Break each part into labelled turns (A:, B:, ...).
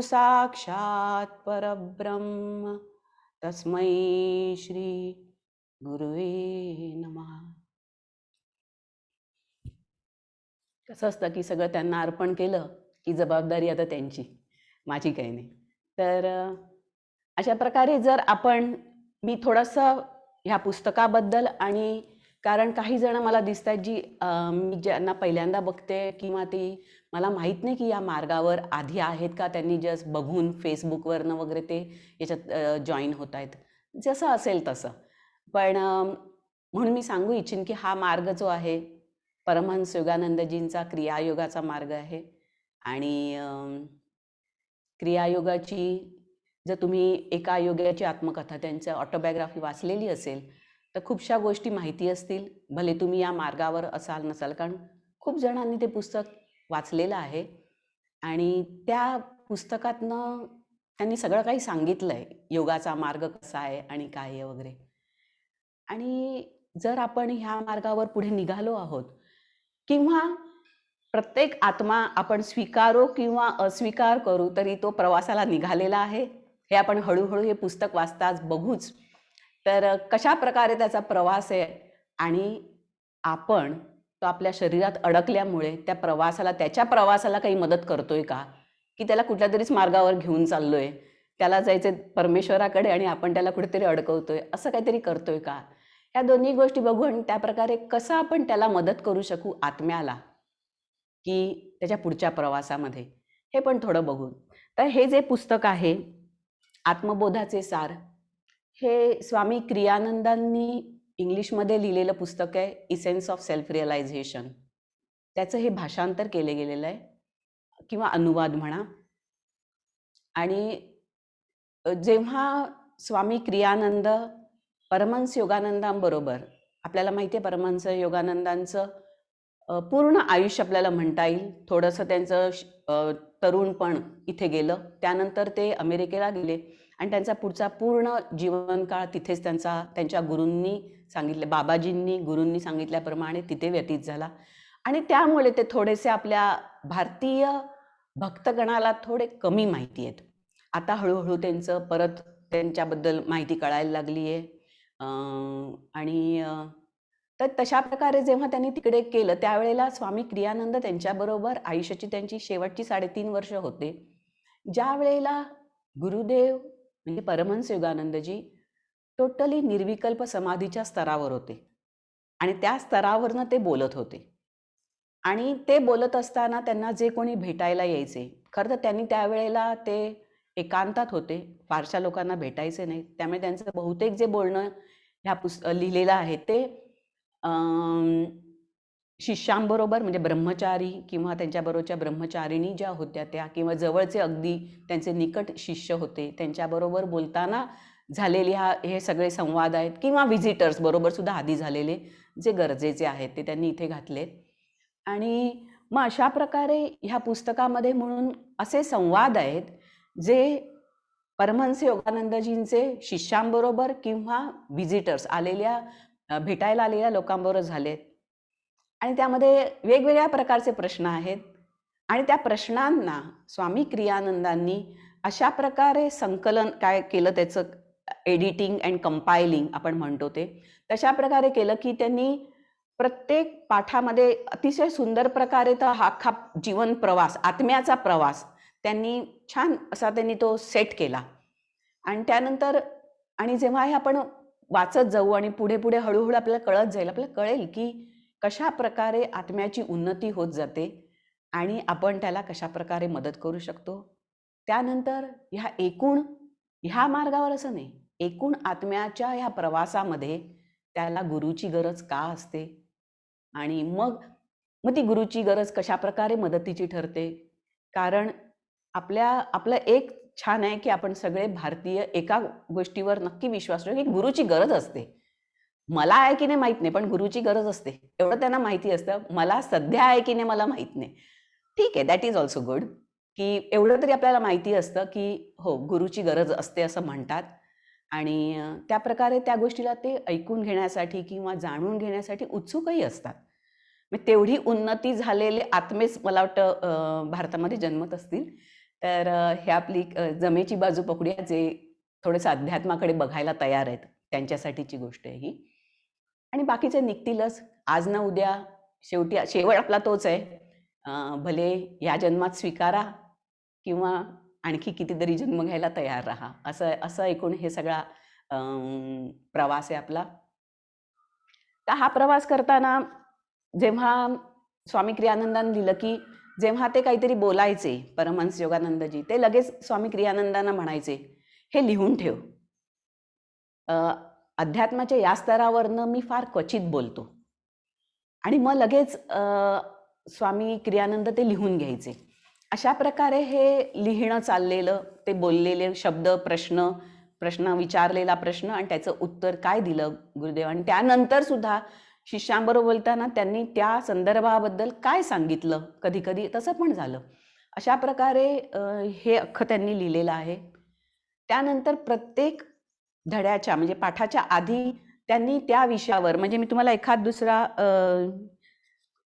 A: साक्षात् परब्रह्म तस्मै श्री गुरुवे नमः. कसं असतं की सगळं त्यांना अर्पण केलं की जबाबदारी आता त्यांची, माझी काही नाही. तर अशा प्रकारे जर आपण मी थोडंसं ह्या पुस्तकाबद्दल आणि कारण काही जण मला दिसतात जी मी ज्यांना पहिल्यांदा बघते किंवा ती मला माहीत नाही की या मार्गावर आधी आहेत का, त्यांनी जस्ट बघून फेसबुकवरनं वगैरे ते याच्यात जॉईन होत आहेत, जसं असेल तसं. पण म्हणून मी सांगू इच्छिन की हा मार्ग जो आहे परमहंस योगानंदजींचा क्रियायोगाचा मार्ग आहे. आणि क्रियायोगाची जर तुम्ही एका योगाची आत्मकथा त्यांच्या ऑटोबायोग्राफी वाचलेली असेल तर खूपशा गोष्टी माहिती असतील, भले तुम्ही या मार्गावर असाल नसाल, कारण खूप जणांनी ते पुस्तक वाचलेलं आहे आणि त्या पुस्तकातनं त्यांनी सगळं काही सांगितलं आहे, योगाचा मार्ग कसा आहे आणि काय आहे वगैरे. आणि जर आपण ह्या मार्गावर पुढे निघालो आहोत किंवा प्रत्येक आत्मा आपण स्वीकारो किंवा अस्वीकार करू तरी तो प्रवासाला निघालेला आहे, हे आपण हळूहळू हे पुस्तक वाचताच बघूच. तर कशा प्रकारे त्याचा प्रवास आहे आणि आपण तो आपल्या शरीरात अडकल्यामुळे त्याच्या प्रवासाला काही मदत करतोय का, की त्याला कुठल्या तरीच मार्गावर घेऊन चाललोय, त्याला जायचे परमेश्वराकडे आणि आपण त्याला कुठेतरी अडकवतोय, असं काहीतरी करतोय का, या दोन्ही गोष्टी बघून त्या प्रकारे कसं आपण त्याला मदत करू शकू आत्म्याला की त्याच्या पुढच्या प्रवासामध्ये, हे पण थोडं बघू. तर हे जे पुस्तक आहे आत्मबोधाचे सार, हे स्वामी क्रियानंदांनी इंग्लिशमध्ये लिहिलेलं पुस्तक आहे, इसेन्स ऑफ सेल्फ रिअलायझेशन. त्याचं हे भाषांतर केले गेलेलं आहे किंवा अनुवाद म्हणा. आणि जेव्हा स्वामी क्रियानंद परमहंस योगानंदांबरोबर, आपल्याला माहिती आहे परमहंस योगानंदांचं पूर्ण आयुष्य आपल्याला म्हणता येईल, थोडंसं त्यांचं तरुणपण इथे गेलं, त्यानंतर ते अमेरिकेला गेले आणि त्यांचा पुढचा पूर्ण जीवनकाळ तिथेच त्यांच्या गुरूंनी सांगितले, बाबाजींनी गुरूंनी सांगितल्याप्रमाणे तिथे व्यतीत झाला. आणि त्यामुळे ते थोडेसे आपल्या भारतीय भक्तगणाला थोडे कमी माहिती आहेत. आता हळूहळू त्यांचं परत त्यांच्याबद्दल माहिती कळायला लागली आहे. आणि तर तशा प्रकारे जेव्हा त्यांनी तिकडे केलं त्यावेळेला स्वामी क्रियानंद त्यांच्याबरोबर आयुष्याची त्यांची शेवटची 3.5 वर्ष होते, ज्या वेळेला गुरुदेव म्हणजे परमहंस योगानंदजी टोटली निर्विकल्प समाधीच्या स्तरावर होते आणि त्या स्तरावरनं ते बोलत होते. आणि ते बोलत असताना त्यांना जे कोणी भेटायला यायचे, खरं तर त्यांनी त्यावेळेला ते एकांतात होते, फारशा लोकांना भेटायचे नाही, त्यामुळे त्यांचं बहुतेक जे बोलणं ह्या लिहिलेलं आहे ते शिष्यांबरोबर म्हणजे ब्रह्मचारी किंवा त्यांच्याबरोबरच्या ब्रह्मचारिणी ज्या होत्या त्या किंवा जवळचे अगदी त्यांचे निकट शिष्य होते त्यांच्याबरोबर बोलताना झालेले हे सगळे संवाद आहेत किंवा व्हिजिटर्स बरोबर सुद्धा आधी झालेले जे गरजेचे आहेत ते त्यांनी इथे घातले. आणि मग अशा प्रकारे ह्या पुस्तकामध्ये म्हणून असे संवाद आहेत जे परमहंस योगानंदजींचे शिष्यांबरोबर किंवा व्हिजिटर्स भेटायला आलेल्या लोकांबरोबर झालेत. आणि त्यामध्ये वेगवेगळ्या प्रकारचे प्रश्न आहेत आणि त्या प्रश्नांना स्वामी क्रियानंदांनी अशा प्रकारे संकलन काय केलं, त्याचं एडिटिंग अँड कंपायलिंग आपण म्हणतो ते तशा प्रकारे केलं की त्यांनी प्रत्येक पाठामध्ये अतिशय सुंदर प्रकारे तर हा अख्खा जीवन प्रवास, आत्म्याचा प्रवास त्यांनी छान असा त्यांनी तो सेट केला. आणि त्यानंतर आणि जेव्हा हे आपण वाचत जाऊ आणि पुढे पुढे हळूहळू आपल्याला कळत जाईल, आपल्याला कळेल की कशा प्रकारे आत्म्याची उन्नती होत जाते आणि आपण त्याला कशा प्रकारे मदत करू शकतो. त्यानंतर ह्या मार्गावर असं नाही, एकूण आत्म्याच्या ह्या प्रवासामध्ये त्याला गुरुची गरज का असते आणि मग ती गुरुची गरज कशा प्रकारे मदतीची ठरते. कारण आपलं एक छान आहे की आपण सगळे भारतीय एका गोष्टीवर नक्की विश्वास ठेवतो की गुरुची गरज असते. मला आहे की नाही माहीत नाही, पण गुरुची गरज असते एवढं त्यांना माहिती असतं. मला सध्या आहे की नाही मला माहीत नाही, ठीक आहे, दॅट इज ऑल्सो गुड की एवढं तरी आपल्याला माहिती असतं की हो गुरुची गरज असते असं म्हणतात. आणि त्या प्रकारे त्या गोष्टीला ते ऐकून घेण्यासाठी किंवा जाणून घेण्यासाठी उत्सुकही असतात. मग तेवढी उन्नती झालेले आत्मेच मला वाटतं भारतामध्ये जन्मत असतील तर हे आपली जमेची बाजू पकडूया, जे थोडंसं अध्यात्माकडे बघायला तयार आहेत, त्यांच्यासाठीची गोष्ट आहे ही. आणि बाकीचे निघतीलच. आज ना उद्या शेवटी शेवट आपला तोच आहे. भले या जन्मात स्वीकारा किंवा आणखी कितीतरी जन्म घ्यायला तयार राहा. असं असं एकूण हे सगळा प्रवास आहे आपला. तर हा प्रवास करताना जेव्हा स्वामी क्रियानंदांनी दिलं, की जेव्हा ते काहीतरी बोलायचे परमहंस योगानंदजी, ते लगेच स्वामी क्रियानंदांना म्हणायचे, "हे लिहून ठेव." अ, अध्यात्माच्या या स्तरावरनं मी फार क्वचित बोलतो. आणि मग लगेच स्वामी क्रियानंद ते लिहून घ्यायचे. अशा प्रकारे हे लिहिणं चाललेलं, ते बोललेले शब्द, प्रश्न विचारलेला प्रश्न आणि त्याचं उत्तर काय दिलं गुरुदेवांनी. त्यानंतर सुद्धा शिष्यांबरोबर बोलताना त्यांनी त्या संदर्भाबद्दल काय सांगितलं, कधी-कधी तसं पण झालं. अशा प्रकारे हे अख्खं त्यांनी लिहिलेलं आहे. त्यानंतर प्रत्येक धड्याच्या म्हणजे पाठाच्या आधी त्यांनी त्या विषयावर, म्हणजे मी तुम्हाला एखाद दुसरा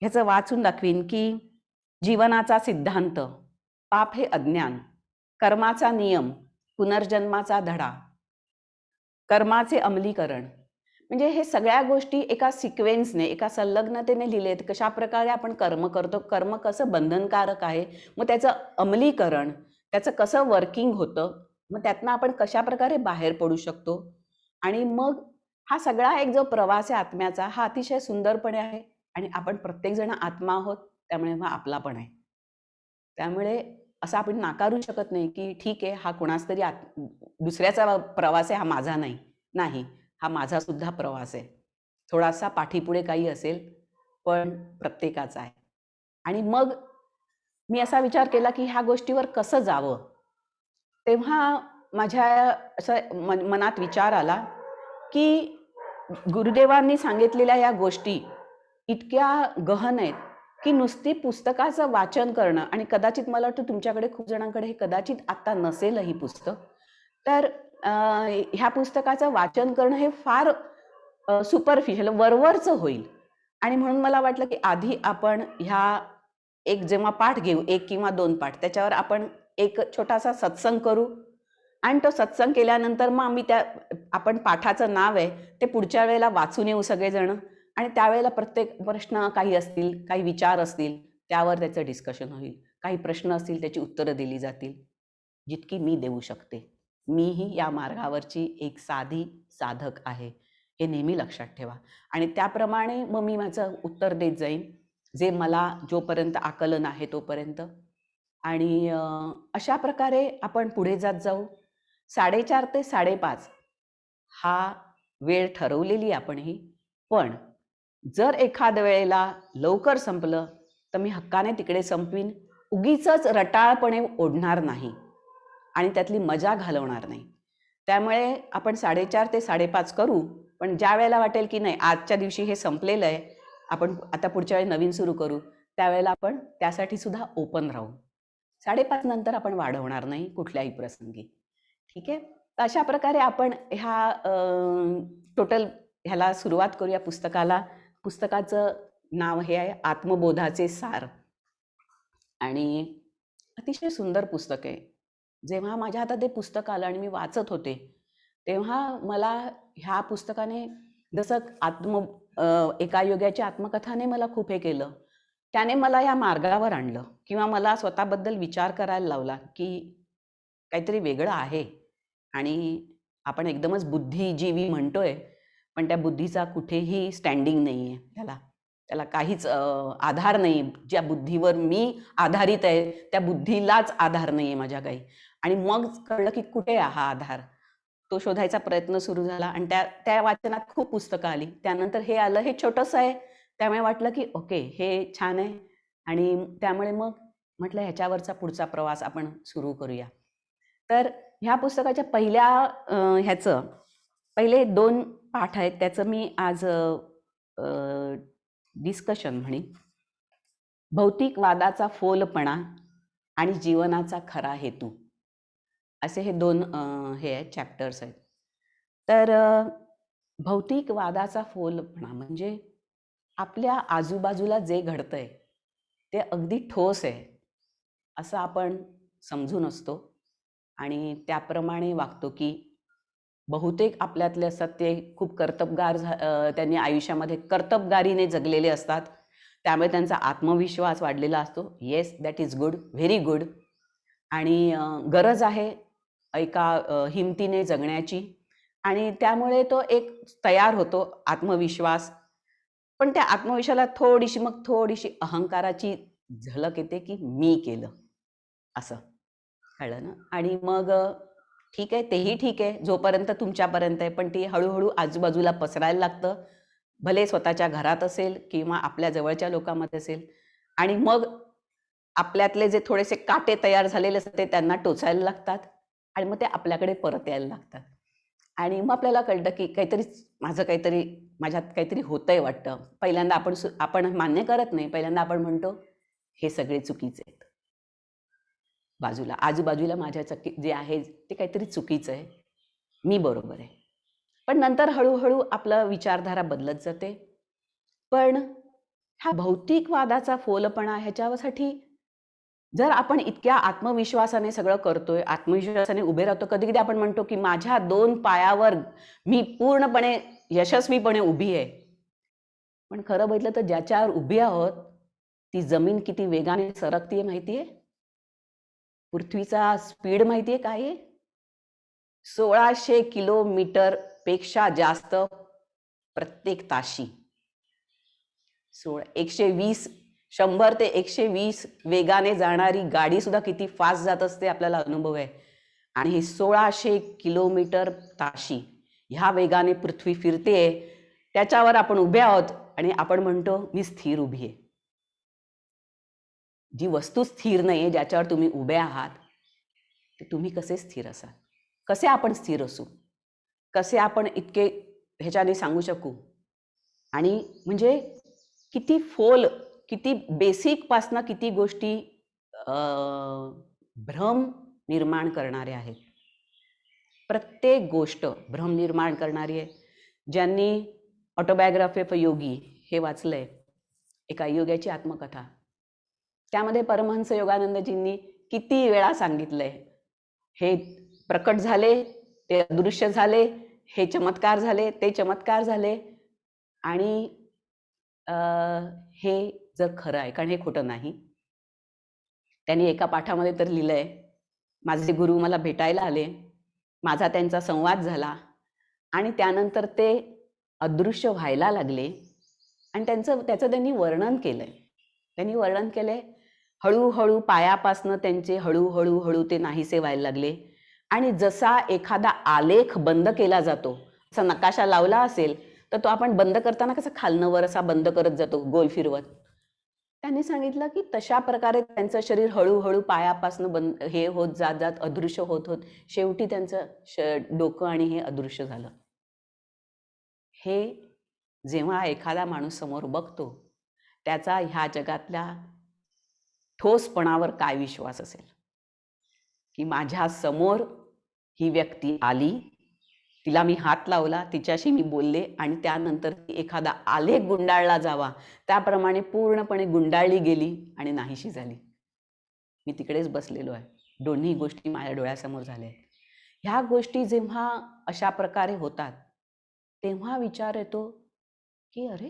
A: ह्याचं वाचून दाखवीन, की जीवनाचा सिद्धांत, पाप हे अज्ञान, कर्माचा नियम, पुनर्जन्माचा धडा, कर्माचे अमलीकरण. म्हणजे हे सगळ्या गोष्टी एका सिक्वेन्सने, एका संलग्नतेने लिहिलेत. कशा प्रकारे आपण कर्म करतो, कर्म कसं बंधनकारक आहे, मग त्याचं अमलीकरण, त्याचं कसं वर्किंग होतं, मग त्यातनं आपण कशा प्रकारे बाहेर पडू शकतो. आणि मग हा सगळा एक जो प्रवास आहे आत्म्याचा, हा अतिशय सुंदरपणे आहे. आणि आपण प्रत्येकजण आत्मा आहोत, त्यामुळे हा आपला पण आहे. त्यामुळे असं आपण नाकारू शकत नाही, की ठीक आहे, हा कोणाच तरी दुसऱ्याचा प्रवास आहे, हा माझा नाही. नाही, हा माझा सुद्धा प्रवास आहे. थोडासा पाठीपुढे काही असेल, पण प्रत्येकाचा आहे. आणि मग मी असा विचार केला, की ह्या गोष्टीवर कसं जावं? तेव्हा माझ्या असं मनात विचार आला, की गुरुदेवांनी सांगितलेल्या या गोष्टी इतक्या गहन आहेत, की नुसती पुस्तकाचं वाचन करणं, आणि कदाचित मला वाटतं तुमच्याकडे खूप जणांकडे हे कदाचित आता नसेलही पुस्तक. तर ह्या पुस्तकाचं वाचन करणं हे फार सुपरफिशियल, वरवरचं होईल. आणि म्हणून मला वाटलं, की आधी आपण ह्या एक जेव्हा पाठ घेऊ, 1 किंवा 2 पाठ, त्याच्यावर आपण एक छोटासा सत्संग करू. आणि तो सत्संग केल्यानंतर मग आम्ही आपण पाठाचं नाव आहे ते पुढच्या वेळेला वाचून येऊ सगळेजण. आणि त्यावेळेला प्रत्येक प्रश्न काही असतील, काही विचार असतील, त्यावर त्याचं डिस्कशन होईल. काही प्रश्न असतील, त्याची उत्तरं दिली जातील, जितकी मी देऊ शकते. मीही या मार्गावरची एक साधी साधक आहे, हे नेहमी लक्षात ठेवा. आणि त्याप्रमाणे मग मी माझं उत्तर देत जाईन, जे मला जोपर्यंत आकलन आहे तोपर्यंत. आणि अशा प्रकारे आपण पुढे जात जाऊ. 4:30 ते 5:30 हा वेळ ठरवलेली आपण ही. पण जर एखाद वेळेला लवकर संपलं, तर मी हक्काने तिकडे संपवीन. उगीचच रटाळपणे ओढणार नाही आणि त्यातली मजा घालवणार नाही. त्यामुळे आपण 4:30 ते 5:30 करू. पण ज्या वेळेला वाटेल, की नाही आजच्या दिवशी हे संपलेलं आहे, आपण आता पुढच्या वेळी नवीन सुरू करू, त्यावेळेला आपण त्यासाठी सुद्धा ओपन राहू. 5:30 नंतर आपण वाढवणार नाही कुठल्याही प्रसंगी. ठीक आहे? तर अशा प्रकारे आपण ह्या टोटल ह्याला सुरुवात करूया पुस्तकाला. पुस्तकाचं नाव हे आहे आत्मबोधाचे सार. आणि अतिशय सुंदर पुस्तक आहे. जेव्हा माझ्या हातात ते पुस्तक आलं आणि मी वाचत होते, तेव्हा मला ह्या पुस्तकाने जसं एका योग्याच्या आत्मकथाने मला खूप हे केलं. त्याने मला या मार्गावर आणलं किंवा मला स्वतःबद्दल विचार करायला लावला, की काहीतरी वेगळं आहे. आणि आपण एकदमच बुद्धिजीवी म्हणतोय, पण त्या बुद्धीचा कुठेही स्टँडिंग नाही आहे त्याला. त्याला काहीच आधार नाही. ज्या बुद्धीवर मी आधारित आहे, त्या बुद्धीलाच आधार नाही आहे माझ्या काही. आणि मग कळलं, की कुठे आहे हा आधार? तो शोधायचा प्रयत्न सुरू झाला आणि त्या वाचनात खूप पुस्तकं आली. त्यानंतर हे आलं, हे छोटंसं आहे. त्यामुळे वाटलं, की ओके, हे छान आहे. आणि त्यामुळे मग म्हटलं ह्याच्यावरचा पुढचा प्रवास आपण सुरू करूया. तर ह्या पुस्तकाच्या पहिल्या ह्याचं पहिले 2 पाठ आहेत, त्याचं मी आज डिस्कशन म्हणेन. भौतिकवादाचा फोलपणा आणि जीवनाचा खरा हेतू, असे हे 2 हे आहेत, चॅप्टर्स आहेत. तर भौतिकवादाचा फोलपणा म्हणजे आपल्या आजूबाजूला जे घडतंय ते अगदी ठोस आहे असं आपण समजून असतो आणि त्याप्रमाणे वागतो, की बहुतेक आपल्यातले असतात ते खूप त्यांनी आयुष्यामध्ये कर्तबगारीने जगलेले असतात. त्यामुळे त्यांचा आत्मविश्वास वाढलेला असतो. Yes, that is good, very good. आणि गरज आहे एका हिमतीने जगण्याची आणि त्यामुळे तो एक तयार होतो आत्मविश्वास. पण त्या आत्मविश्वासाला थोडीशी अहंकाराची झलक येते, की मी केलं असं. कळलं ना? आणि मग ठीक आहे, तेही ठीक आहे जोपर्यंत तुमच्यापर्यंत आहे, पण ते हळूहळू आजूबाजूला पसरायला लागतं. भले स्वतःच्या घरात असेल किंवा आपल्या जवळच्या लोकांमध्ये असेल. आणि मग आपल्यातले जे थोडेसे काटे तयार झालेले असतात ते त्यांना टोचायला लागतात आणि मग ते आपल्याकडे परत यायला लागतात. आणि मग आपल्याला कळतं, की माझ्यात काहीतरी होतंय वाटतं. पहिल्यांदा आपण मान्य करत नाही. पहिल्यांदा आपण म्हणतो, हे सगळे चुकीचे आहेत. आजूबाजूला माझ्या जे आहे ते काहीतरी चुकीचं आहे. मी बरोबर आहे. पण नंतर हळूहळू आपलं विचारधारा बदलत जाते. पण हा भौतिकवादाचा फोलपणा ह्याच्यासाठी जर आपण इतक्या आत्मविश्वासाने सगळं करतोय, आत्मविश्वासाने उभे राहतो, कधी-कधी आपण म्हणतो, की माझ्या 2 पायावर मी पूर्णपणे यशस्वीपणे उभी आहे. पण खरं बघितलं तर ज्याच्यावर उभी आहोत, ती जमीन किती वेगाने सरकतीये माहिती आहे? पृथ्वीचा स्पीड माहिती आहे काय आहे? 1600 किलोमीटर पेक्षा जास्त प्रत्येक ताशी. 120 100 ते 120 वेगाने जाणारी गाडी सुद्धा किती फास्ट जात असते आपल्याला अनुभव आहे. आणि हे 1600 किलोमीटर ताशी ह्या वेगाने पृथ्वी फिरते. त्याच्यावर आपण उभे आहोत आणि आपण म्हणतो मी स्थिर उभी आहे. जी वस्तू स्थिर नाहीये ज्याच्यावर तुम्ही उभे आहात, ते तुम्ही कसे स्थिर असाल? कसे आपण स्थिर असू? कसे आपण इतके ह्याच्याने सांगू शकू? आणि म्हणजे किती बेसिक पासनं किती गोष्टी भ्रम निर्माण करणाऱ्या आहेत. प्रत्येक गोष्ट भ्रम निर्माण करणारी आहे. ज्यांनी ऑटोबायोग्राफी ऑफ अ योगी हे वाचलंय, एका योग्याची आत्मकथा, त्यामध्ये परमहंस योगानंदजींनी किती वेळा सांगितलंय, हे प्रकट झाले, ते अदृश्य झाले, हे चमत्कार झाले, ते चमत्कार झाले. आणि हे जर खरं आहे, कारण हे खोटं नाही. त्यांनी एका पाठामध्ये तर लिहिलंय, माझे गुरु मला भेटायला आले, माझा त्यांचा संवाद झाला आणि त्यानंतर ते अदृश्य व्हायला लागले आणि त्याचं त्यांनी वर्णन केलंय. त्यांनी वर्णन केलंय, हळूहळू पायापासनं त्यांचे हळूहळू ते नाहीसे व्हायला लागले. आणि जसा एखादा आलेख बंद केला जातो, असा नकाशा लावला असेल तर तो आपण बंद करताना कसा खालनं वर असा बंद करत जातो गोल फिरवत. त्यांनी सांगितलं, की तशा प्रकारे त्यांचं शरीर हळूहळू पायापासनं हे होत जात अदृश्य होत शेवटी त्यांचं डोकं आणि हे अदृश्य झालं. हे जेव्हा एखादा माणूस समोर बघतो, त्याचा ह्या जगातल्या ठोसपणावर काय विश्वास असेल, की माझ्या समोर ही व्यक्ती आली, तिला मी हात लावला, तिच्याशी मी बोलले आणि त्यानंतर ती एखादा आलेख गुंडाळला जावा त्याप्रमाणे पूर्णपणे गुंडाळली गेली आणि नाहीशी झाली. मी तिकडेच बसलेलो आहे. दोन्ही गोष्टी माझ्या डोळ्यासमोर झाल्या. ह्या गोष्टी जेव्हा अशा प्रकारे होतात, तेव्हा विचार येतो, की अरे,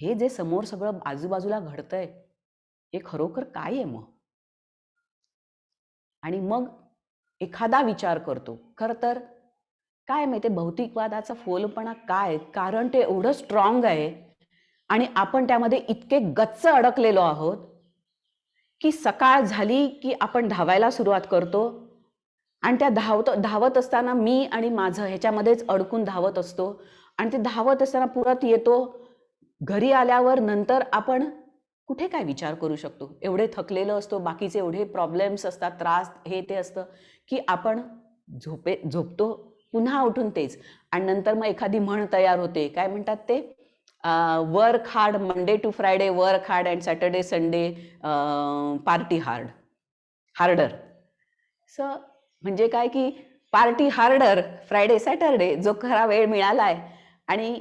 A: हे जे समोर सगळं आजूबाजूला घडतंय, हे खरोखर काय आहे मग? आणि मग एखादा विचार करतो. खरं तर काय माहिती आहे, भौतिकवादाचा फोलपणा काय? कारण ते एवढं स्ट्रॉंग आहे आणि आपण त्यामध्ये इतके गच्च अडकलेलो आहोत, की सकाळ झाली की आपण धावायला सुरुवात करतो आणि त्या धावत असताना मी आणि माझं ह्याच्यामध्येच अडकून धावत असतो आणि ते धावत असताना परत येतो. घरी आल्यावर नंतर आपण कुठे काय विचार करू शकतो? एवढे थकलेलो असतो, बाकीचे एवढे प्रॉब्लेम्स असतात, त्रास हे ते असतं, की आपण झोपतो, पुन्हा उठून तेच. आणि नंतर मग एखादी म्हण तयार होते. काय म्हणतात ते? Work hard Monday to Friday, work hard and Saturday Sunday party harder. म्हणजे काय, की पार्टी हार्डर फ्रायडे सॅटरडे, जो खरा वेळ मिळालाय. आणि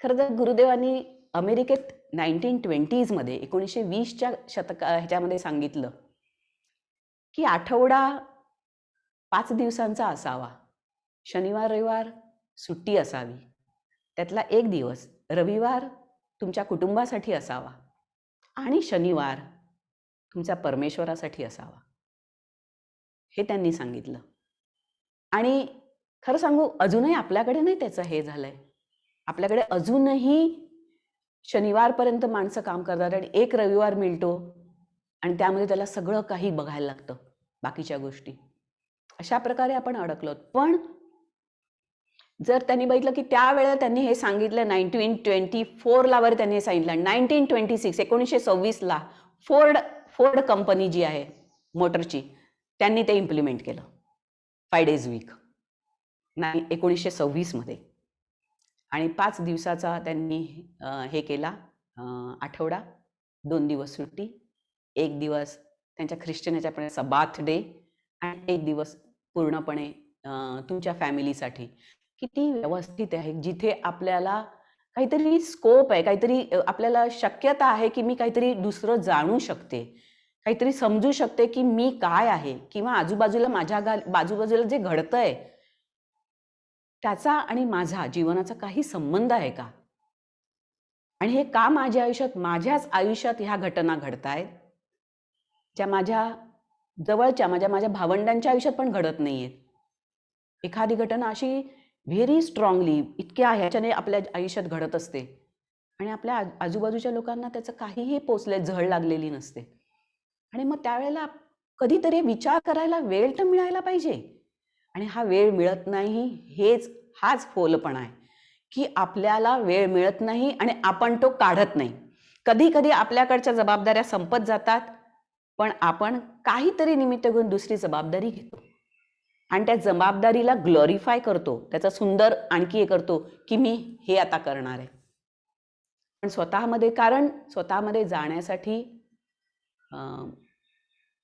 A: खरं तर गुरुदेवांनी अमेरिकेत 1920s मध्ये 1920च्या ह्याच्यामध्ये सांगितलं, की आठवडा 5 दिवसांचा असावा. शनिवार रविवार सुट्टी असावी. त्यातला एक दिवस रविवार तुमच्या कुटुंबासाठी असावा आणि शनिवार तुमच्या परमेश्वरासाठी असावा, हे त्यांनी सांगितलं. आणि खरं सांगू, अजूनही आपल्याकडे नाही त्याचं हे झालंय. आपल्याकडे अजूनही शनिवारपर्यंत माणसं काम करतात आणि एक रविवार मिळतो आणि त्यामध्ये त्याला सगळं काही बघायला लागतं, बाकीच्या गोष्टी. अशा प्रकारे आपण अडकलो. पण जर त्यांनी बघितलं की त्यावेळेला त्यांनी हे सांगितलं 1924ला वर त्यांनी हे सांगितलं. 1926 1926ला फोर्ड कंपनी जी आहे मोटरची, त्यांनी ते इम्प्लिमेंट केलं 5 days वीक 1926 मध्ये. आणि 5 दिवसाचा त्यांनी हे केला आठवडा, 2 दिवस सुट्टी, 1 दिवस त्यांच्या ख्रिश्चन याच्याप्रमाणे सबाथ डे आणि 1 दिवस पूर्णपणे तुमच्या फॅमिलीसाठी. किती व्यवस्थित आहे, जिथे आपल्याला काहीतरी स्कोप आहे, काहीतरी आपल्याला शक्यता आहे की मी काहीतरी दुसरं जाणू शकते, काहीतरी समजू शकते की मी काय आहे, किंवा आजूबाजूला माझ्या बाजूबाजूला जे घडतंय त्याचा आणि माझा जीवनाचा काही संबंध आहे का, आणि हे का माझ्या आयुष्यात, माझ्याच आयुष्यात ह्या घटना घडतायत ज्या माझ्या जवळच्या माझ्या भावंडांच्या आयुष्यात पण घडत नाहीयेत. एखादी घटना अशी व्हेरी स्ट्रॉंगली इतक्या ह्याच्याने आपल्या आयुष्यात घडत असते आणि आपल्या आजूबाजूच्या लोकांना त्याचं काहीही झळ लागलेली नसते. आणि मग त्यावेळेला कधीतरी विचार करायला वेळ तर मिळायला पाहिजे, आणि हा वेळ मिळत नाही. हाच फोलपणा आहे की आपल्याला वेळ मिळत नाही आणि आपण तो काढत नाही. कधी कधी आपल्याकडच्या जबाबदाऱ्या संपत जातात, पण आपण काहीतरी निमित्त घेऊन दुसरी जबाबदारी घेतो आणि त्या जबाबदारीला ग्लोरिफाय करतो, त्याचा सुंदर आणखी हे करतो की मी हे आता करणार आहे. पण स्वतःमध्ये जाण्यासाठी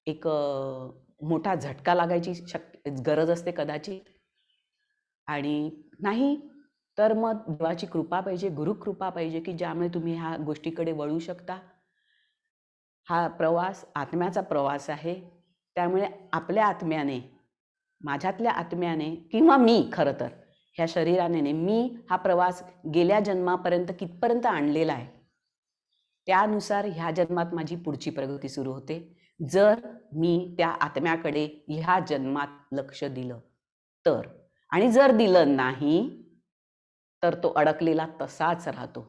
A: एक मोठा झटका लागायची गरज असते कदाचित. आणि नाही तर मग देवाची कृपा पाहिजे, गुरुकृपा पाहिजे की ज्यामुळे तुम्ही ह्या गोष्टीकडे वळू शकता. हा प्रवास आत्म्याचा प्रवास आहे. त्यामुळे आपल्या आत्म्याने, माझ्यातल्या आत्म्याने, किंवा मी खरं तर ह्या शरीराने मी हा प्रवास गेल्या जन्मापर्यंत कितपर्यंत आणलेला आहे, त्यानुसार ह्या जन्मात माझी पुढची प्रगती सुरू होते. जर मी त्या आत्म्याकडे ह्या जन्मात लक्ष दिलं तर. आणि जर दिलं नाही तर तो अडकलेला तसाच राहतो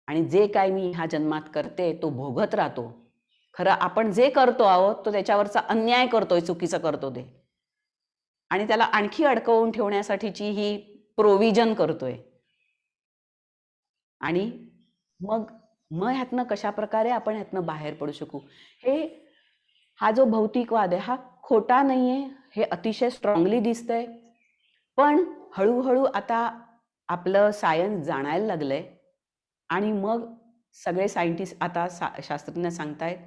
A: आणि जे काय मी ह्या जन्मात करते तो भोगत राहतो. खरं आपण जे करतो आहोत तो त्याच्यावरचा अन्याय करतोय, चुकीचं करतो ते, आणि त्याला आणखी अडकवून ठेवण्यासाठीची ही प्रोव्हिजन करतोय. आणि मग ह्यातनं कशा प्रकारे आपण ह्यातनं बाहेर पडू शकू, हा जो भौतिकवाद आहे हा खोटा नाहीये, हे अतिशय स्ट्रॉंगली दिसतंय. पण हळूहळू आता आपलं सायन्स जाणायला लागलंय आणि मग सगळे सायंटिस्ट आता शास्त्रज्ञ सांगतायत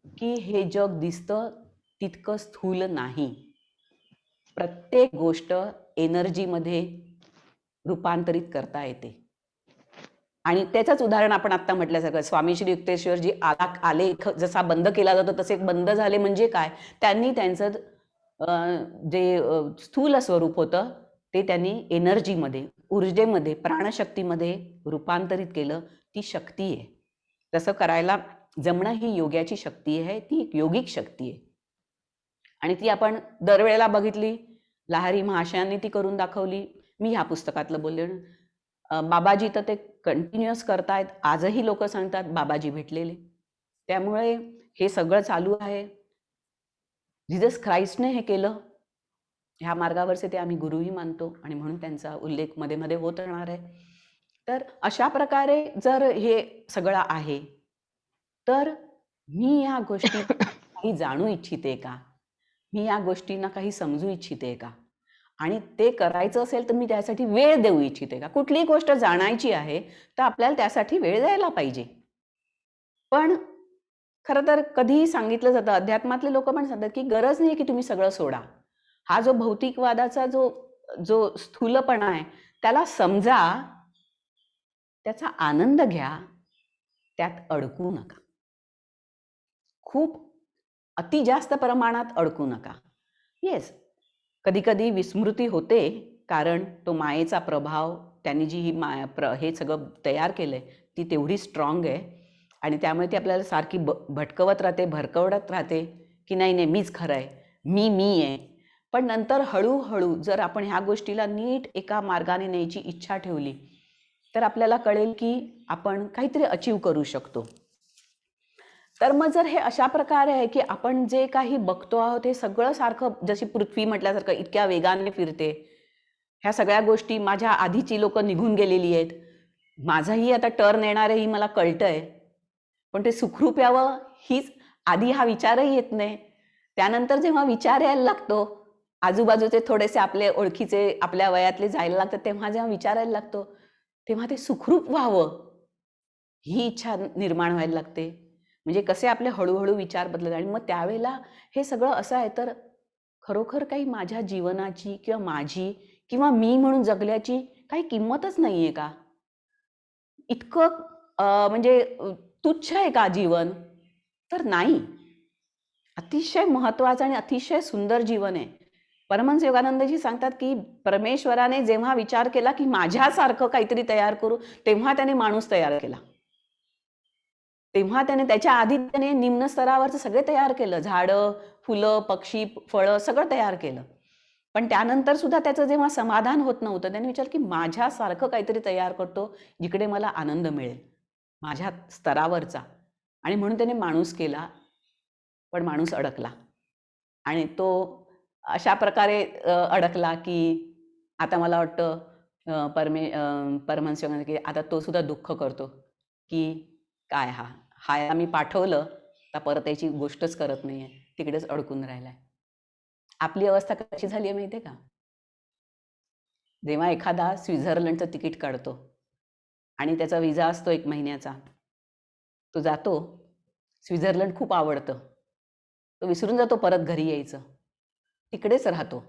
A: की हे जग दिसतं तितकं स्थूल नाही. प्रत्येक गोष्ट एनर्जीमध्ये रूपांतरित करता येते. आणि त्याचंच उदाहरण आपण आता म्हटल्यासारखं स्वामी श्री युक्तेश्वरजी आले, जसा बंद केला जातो तसे बंद झाले. म्हणजे काय, त्यांनी त्यांचं जे स्थूल स्वरूप होतं ते त्यांनी एनर्जीमध्ये, ऊर्जेमध्ये, प्राणशक्तीमध्ये रूपांतरित केलं. ती शक्ती आहे. तसं करायला जमणं ही योगाची शक्ती आहे, ती एक योगिक शक्ती आहे. आणि ती आपण दरवेळेला बघितली. लहारी महाशयांनी ती करून दाखवली. मी ह्या पुस्तकातलं बोलले. बाबाजी तर ते कंटिन्युअस करतायत. आजही लोक सांगतात बाबाजी भेटलेले. त्यामुळे हे सगळं चालू आहे. जीसस ख्राइस्टने हे केलं. ह्या मार्गावरचे ते आम्ही गुरुही मानतो आणि म्हणून त्यांचा उल्लेख मध्ये मध्ये होत राहणार आहे. तर अशा प्रकारे जर हे सगळं आहे तर मी ह्या गोष्टी काही जाणू इच्छिते का, मी या गोष्टींना काही समजू इच्छिते का, आणि ते करायचं असेल तर मी त्यासाठी वेळ देऊ इच्छिते का. कुठलीही गोष्ट जाणायची आहे तर आपल्याला त्यासाठी वेळ द्यायला पाहिजे. पण खरं तर कधीही सांगितलं जातं, अध्यात्मातले लोक पण सांगतात की गरज नाही की तुम्ही सगळं सोडा. हा जो भौतिकवादाचा जो स्थूलपणा आहे त्याला समजा, त्याचा आनंद घ्या, त्यात अडकू नका. खूप अति जास्त प्रमाणात अडकू नका. येस, कधी-कधी विस्मृती होते, कारण तो मायेचा प्रभाव, त्यांनी जी ही हे सगळं तयार केलंय, ती तेवढी स्ट्रॉंग आहे आणि त्यामुळे ती आपल्याला सारखी भटकवत राहते, भरकवत राहते, की नाही, नाही मीच खरं आहे, मी आहे. पण नंतर हळू जर आपण ह्या गोष्टीला नीट एका मार्गाने न्यायची इच्छा ठेवली, तर आपल्याला कळेल की आपण काहीतरी अचीव करू शकतो. तर मग जर हे अशा प्रकारे आहे की आपण जे काही बघतो आहोत हे सगळं सारखं जशी पृथ्वी म्हटल्यासारखं इतक्या वेगाने फिरते, ह्या सगळ्या गोष्टी माझ्या आधीची लोक निघून गेलेली आहेत, माझाही आता टर्न येणार आहे ही मला कळतंय, पण ते सुखरूप यावं हीच आधी हा विचारही येत नाही. त्यानंतर जेव्हा विचार यायला लागतो, आजूबाजूचे थोडेसे आपले ओळखीचे आपल्या वयातले जायला लागतात, तेव्हा जेव्हा विचारायला लागतो, तेव्हा ते सुखरूप व्हावं ही इच्छा निर्माण व्हायला लागते. म्हणजे कसे आपले हळूहळू विचार बदलत आणि मग त्यावेळेला हे सगळं असं आहे, तर खरोखर काही माझ्या जीवनाची किंवा माझी किंवा मी म्हणून जगल्याची काही किंमतच नाहीये का? इतकं म्हणजे तुच्छ आहे का जीवन? तर नाही. अतिशय महत्त्वाचं आणि अतिशय सुंदर जीवन आहे. परमहंस योगानंदजी सांगतात, की परमेश्वराने जेव्हा विचार केला, की माझ्यासारखं काहीतरी तयार करू, तेव्हा त्याने माणूस तयार केला. तेव्हा त्याने त्याच्या आधी त्याने निम्न स्तरावरचं सगळे तयार केलं. झाडं, फुलं, पक्षी, फळं सगळं तयार केलं. पण त्यानंतर सुद्धा त्याचं जेव्हा समाधान होत नव्हतं, त्याने विचार की माझ्यासारखं काहीतरी तयार करतो, जिकडे मला आनंद मिळेल, माझ्या स्तरावरचा. आणि म्हणून त्याने माणूस केला, पण माणूस अडकला. आणि तो अशा प्रकारे अडकला, की आता मला वाटतं परमहंस योगानंद की आता तो सुद्धा दुःख करतो, की काय हा याला मी पाठवलं, तर परत याची गोष्टच करत नाहीये, तिकडेच अडकून राहिलाय. आपली अवस्था कशी झाली आहे माहिती आहे का? जेव्हा एखादा स्वित्झर्लंडचं तिकीट काढतो आणि त्याचा विजा असतो 1 महिन्याचा, तो जातो, स्वित्झर्लंड खूप आवडतं. तो विसरून जातो परत घरी यायचं. तिकडेच राहतो.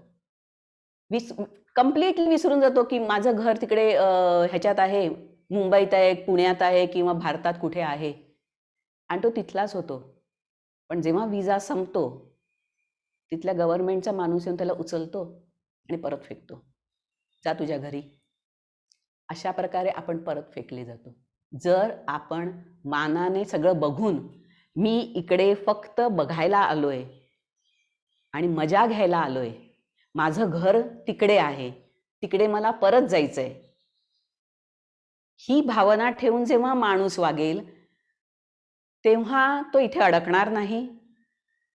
A: कंप्लीटली विसरून जातो, की माझं घर तिकडे ह्याच्यात आहे, मुंबईत आहे, पुण्यात आहे किंवा भारतात कुठे आहे आणि तो तिथलाच होतो. पण जेव्हा विजा संपतो, तिथल्या गव्हर्नमेंटचा माणूस येऊन त्याला उचलतो आणि परत फेकतो. जा तुझ्या घरी. अशा प्रकारे आपण परत फेकले जातो. जर आपण मानाने सगळं बघून, मी इकडे फक्त बघायला आलोय आणि मजा घ्यायला आलोय, माझं घर तिकडे आहे, तिकडे मला परत जायचंय, ही भावना ठेवून जेव्हा माणूस वागेल, तेव्हा तो इथे अडकणार नाही.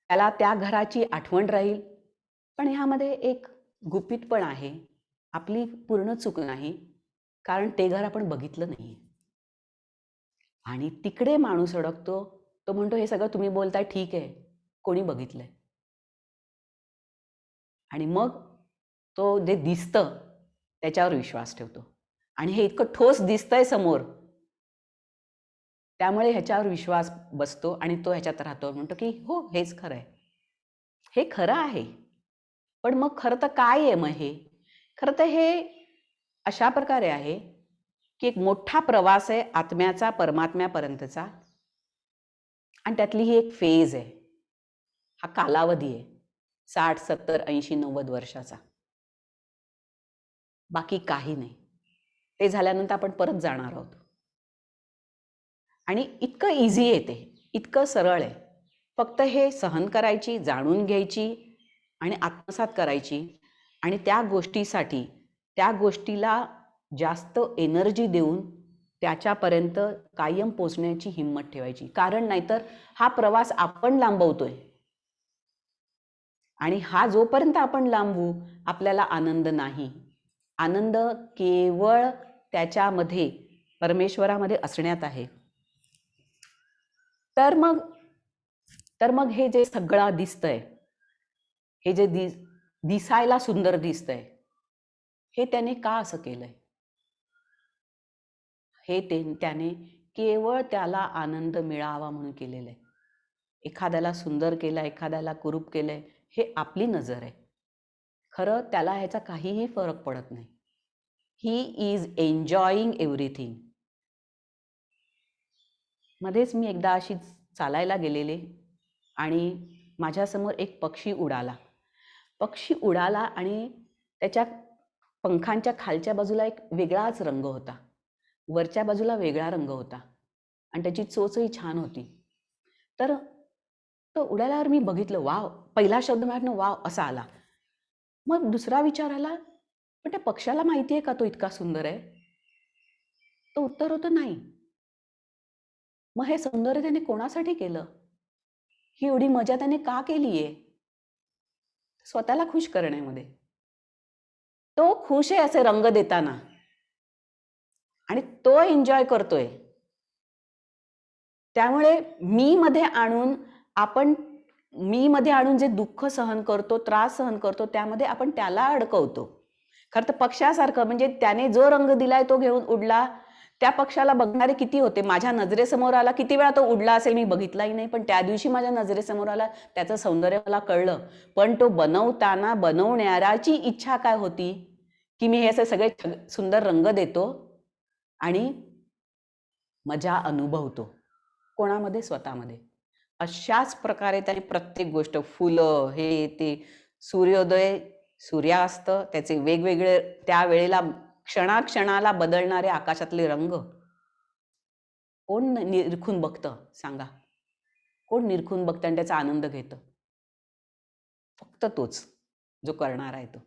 A: त्याला त्या घराची आठवण राहील. पण ह्यामध्ये एक गुपित पण आहे. आपली पूर्ण चूक नाही, कारण ते घर आपण बघितलं नाहीये. आणि तिकडे माणूस अडकतो. तो म्हणतो, हे सगळं तुम्ही बोलताय ठीक आहे, कोणी बघितलंय? आणि मग तो जे दिसतं त्याच्यावर विश्वास ठेवतो. आणि हे इतकं ठोस दिसतंय समोर, त्यामुळे ह्याच्यावर विश्वास बसतो आणि तो ह्याच्यात राहतो. म्हणतो, की हो, हेच खरं आहे. हे खरं आहे. पण मग खरं तर काय आहे मग हे? खरं तर हे अशा प्रकारे आहे, की एक मोठा प्रवास आहे आत्म्याचा परमात्म्यापर्यंतचा आणि त्यातली ही एक फेज आहे. हा कालावधी आहे. 60, 70, 80, 90 वर्षाचा. बाकी काही नाही. ते झाल्यानंतर आपण परत जाणार आहोत. आणि इतकं इझी आहे ते, इतकं सरळ आहे. फक्त हे सहन करायची, जाणून घ्यायची आणि आत्मसात करायची आणि त्या गोष्टीसाठी, त्या गोष्टीला जास्त एनर्जी देऊन त्याच्यापर्यंत कायम पोचण्याची हिंमत ठेवायची. कारण नाहीतर हा प्रवास आपण लांबवतोय आणि हा जोपर्यंत आपण लांबवू, आपल्याला आनंद नाही. आनंद केवळ त्याच्यामध्ये, परमेश्वरामध्ये असण्यात आहे. तर मग हे जे सगळं दिसतंय, हे जे दिसायला सुंदर दिसतंय, हे त्याने का असं केलंय? हे त्याने केवळ त्याला आनंद मिळावा म्हणून केलेलं आहे. एखाद्याला सुंदर केलं, एखाद्याला कुरूप केलंय, हे आपली नजर आहे. खरं त्याला ह्याचा काहीही फरक पडत नाही. He is enjoying everything. मध्येच मी एकदा अशी चालायला गेलेले आणि माझ्यासमोर एक पक्षी उडाला. पक्षी उडाला आणि त्याच्या पंखांच्या खालच्या बाजूला एक वेगळाच रंग होता. वरच्या बाजूला वेगळा रंग होता आणि त्याची चोचही छान होती. तर तो उडाल्यावर मी बघितलं, वाव! पहिला शब्द माझ्याकडनं वाव असा आला. मग दुसरा विचार आला, पण त्या पक्ष्याला माहिती आहे का तो इतका सुंदर आहे? तो उत्तर होतं नाही. मग हे सौंदर्य त्याने कोणासाठी केलं? ही एवढी मजा त्याने का केलीये? स्वतःला खुश करण्यामध्ये. तो खुश आहे असे रंग देताना आणि तो एन्जॉय करतोय. त्यामुळे मी मध्ये आणून जे दुःख सहन करतो, त्रास सहन करतो, त्यामध्ये आपण त्याला अडकवतो. खरं तर पक्ष्यासारखं, म्हणजे त्याने जो रंग दिलाय तो घेऊन उडला. त्या पक्षाला बघणारे किती होते? माझ्या नजरेसमोर आला, किती वेळा तो उडला असेल मी बघितलाही नाही, पण त्या दिवशी माझ्या नजरेसमोर आला, त्याचं सौंदर्य मला कळलं. पण तो बनवण्याची इच्छा काय होती? की मी हे असे सगळे सुंदर रंग देतो आणि मजा अनुभवतो. कोणामध्ये? स्वतःमध्ये. अशाच प्रकारे त्याने प्रत्येक गोष्ट, फुलं, हे ते, सूर्योदय, सूर्यास्त, त्याचे वेगवेगळे त्यावेळेला क्षणाक्षणाला बदलणारे आकाशातले रंग, कोण निरखून बघतं सांगा? कोण निरखून बघतं आणि त्याचा आनंद घेतं? फक्त तोच, जो करणार आहे तो.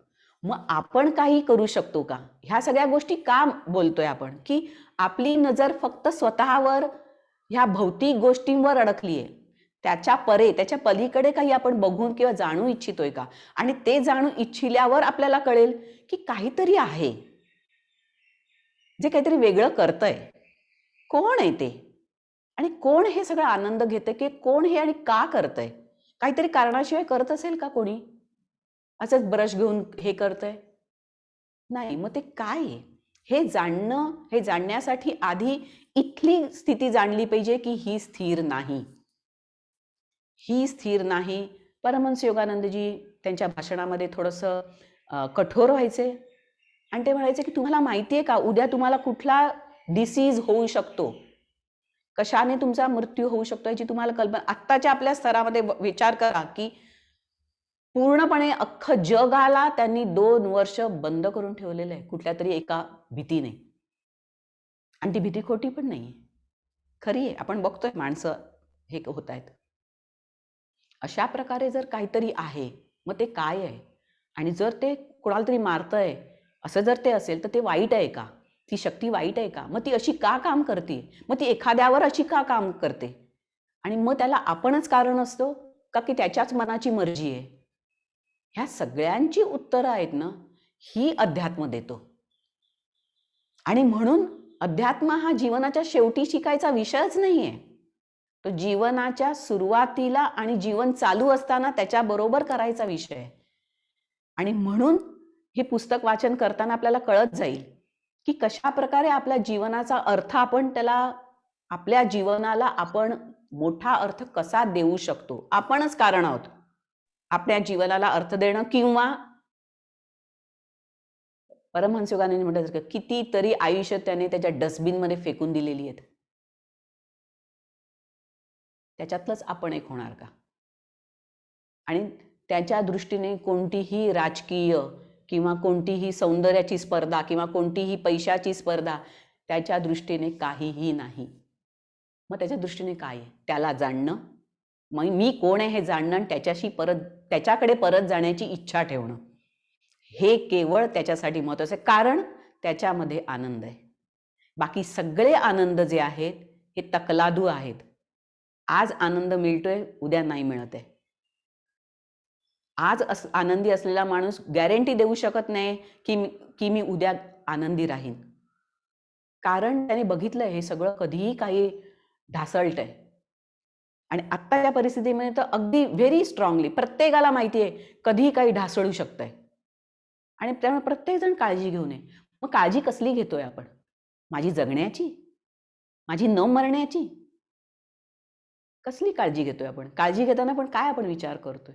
A: मग आपण काही करू शकतो का? ह्या सगळ्या गोष्टी का बोलतोय आपण? की आपली नजर फक्त स्वतःवर, ह्या भौतिक गोष्टींवर अडकली आहे. त्याच्या पलीकडे काही आपण बघून किंवा जाणू इच्छितोय का? आणि ते जाणू इच्छिल्यावर आपल्याला कळेल की काहीतरी आहे, जे काहीतरी वेगळं करतंय. कोण आहे ते? आणि कोण हे सगळं आनंद घेतंय? की कोण हे आणि का करतंय? काहीतरी कारणाशिवाय करत असेल का कोणी? असंच ब्रश घेऊन हे करतंय? नाही. मग ते काय आहे? हे जाणण्यासाठी आधी इथली स्थिती जाणली पाहिजे की ही स्थिर नाही. ही स्थिर नाही. परमहंस योगानंदजी त्यांच्या भाषणामध्ये थोडंसं कठोर व्हायचे आणि ते म्हणायचे की तुम्हाला माहिती आहे का, उद्या तुम्हाला कुठला डिसीज होऊ शकतो, कशाने तुमचा मृत्यू होऊ शकतो, याची तुम्हाला कल्पना? आत्ताच्या आपल्या स्तरामध्ये विचार करा की पूर्णपणे अख्खं जगाला त्यांनी 2 वर्ष बंद करून ठेवलेलं आहे कुठल्या तरी एका भीतीने. आणि ती भीती खोटी पण नाहीये, खरी आहे. आपण बघतोय माणसं हे होत आहेत. अशा प्रकारे जर काहीतरी आहे, मग ते काय आहे? आणि जर ते कोणाला तरी मारतंय, असं जर ते असेल, तर ते वाईट आहे का? ती शक्ती वाईट आहे का? मग ती अशी का काम करते? मग ती एखाद्यावर अशी का काम करते? आणि मग त्याला आपणच कारण असतो का, की त्याच्याच मनाची मर्जी आहे? ह्या सगळ्यांची उत्तरं आहेत ना, ही अध्यात्म देतो. आणि म्हणून अध्यात्म हा जीवनाच्या शेवटी शिकायचा विषयच नाहीये. तो जीवनाच्या सुरुवातीला आणि जीवन चालू असताना त्याच्याबरोबर करायचा विषय आहे. आणि म्हणून हे पुस्तक वाचन करताना आपल्याला कळत जाईल की कशा प्रकारे आपल्या जीवनाचा अर्थ आपल्या जीवनाला आपण मोठा अर्थ कसा देऊ शकतो. आपणच कारण आहोत आपल्या जीवनाला अर्थ देणं. किंवा परमहंस योगानंद म्हणतात, कितीतरी आयुष्य त्याने त्याच्या डस्टबिनमध्ये फेकून दिलेली आहेत. त्याच्यातलंच आपण एक होणार का? आणि त्याच्या दृष्टीने कोणतीही राजकीय किंवा कोणतीही सौंदर्याची स्पर्धा किंवा कोणतीही पैशाची स्पर्धा त्याच्या दृष्टीने काहीही नाही. मग त्याच्या दृष्टीने काय आहे? त्याला जाणणं, मग मी कोण आहे हे जाणणं आणि त्याच्याकडे परत जाण्याची इच्छा ठेवणं, हे केवळ त्याच्यासाठी महत्त्वाचं आहे. कारण त्याच्यामध्ये आनंद आहे. बाकी सगळे आनंद जे आहेत हे तकलादू आहेत. आज आनंद मिळतोय, उद्या नाही मिळत आहे. आज आनंदी असलेला माणूस गॅरंटी देऊ शकत नाही की मी उद्या आनंदी राहीन. कारण त्याने बघितलंय हे सगळं कधीही काही ढासळतंय. आणि आत्ताच्या परिस्थितीमध्ये तर अगदी व्हेरी स्ट्रॉंगली प्रत्येकाला माहिती आहे कधीही काही ढासळू शकतंय. आणि त्यामुळे प्रत्येकजण काळजी घेऊ नये. मग काळजी कसली घेतोय आपण? माझी जगण्याची? माझी न मरण्याची? कसली काळजी घेतोय आपण? काळजी घेताना पण काय आपण विचार करतोय?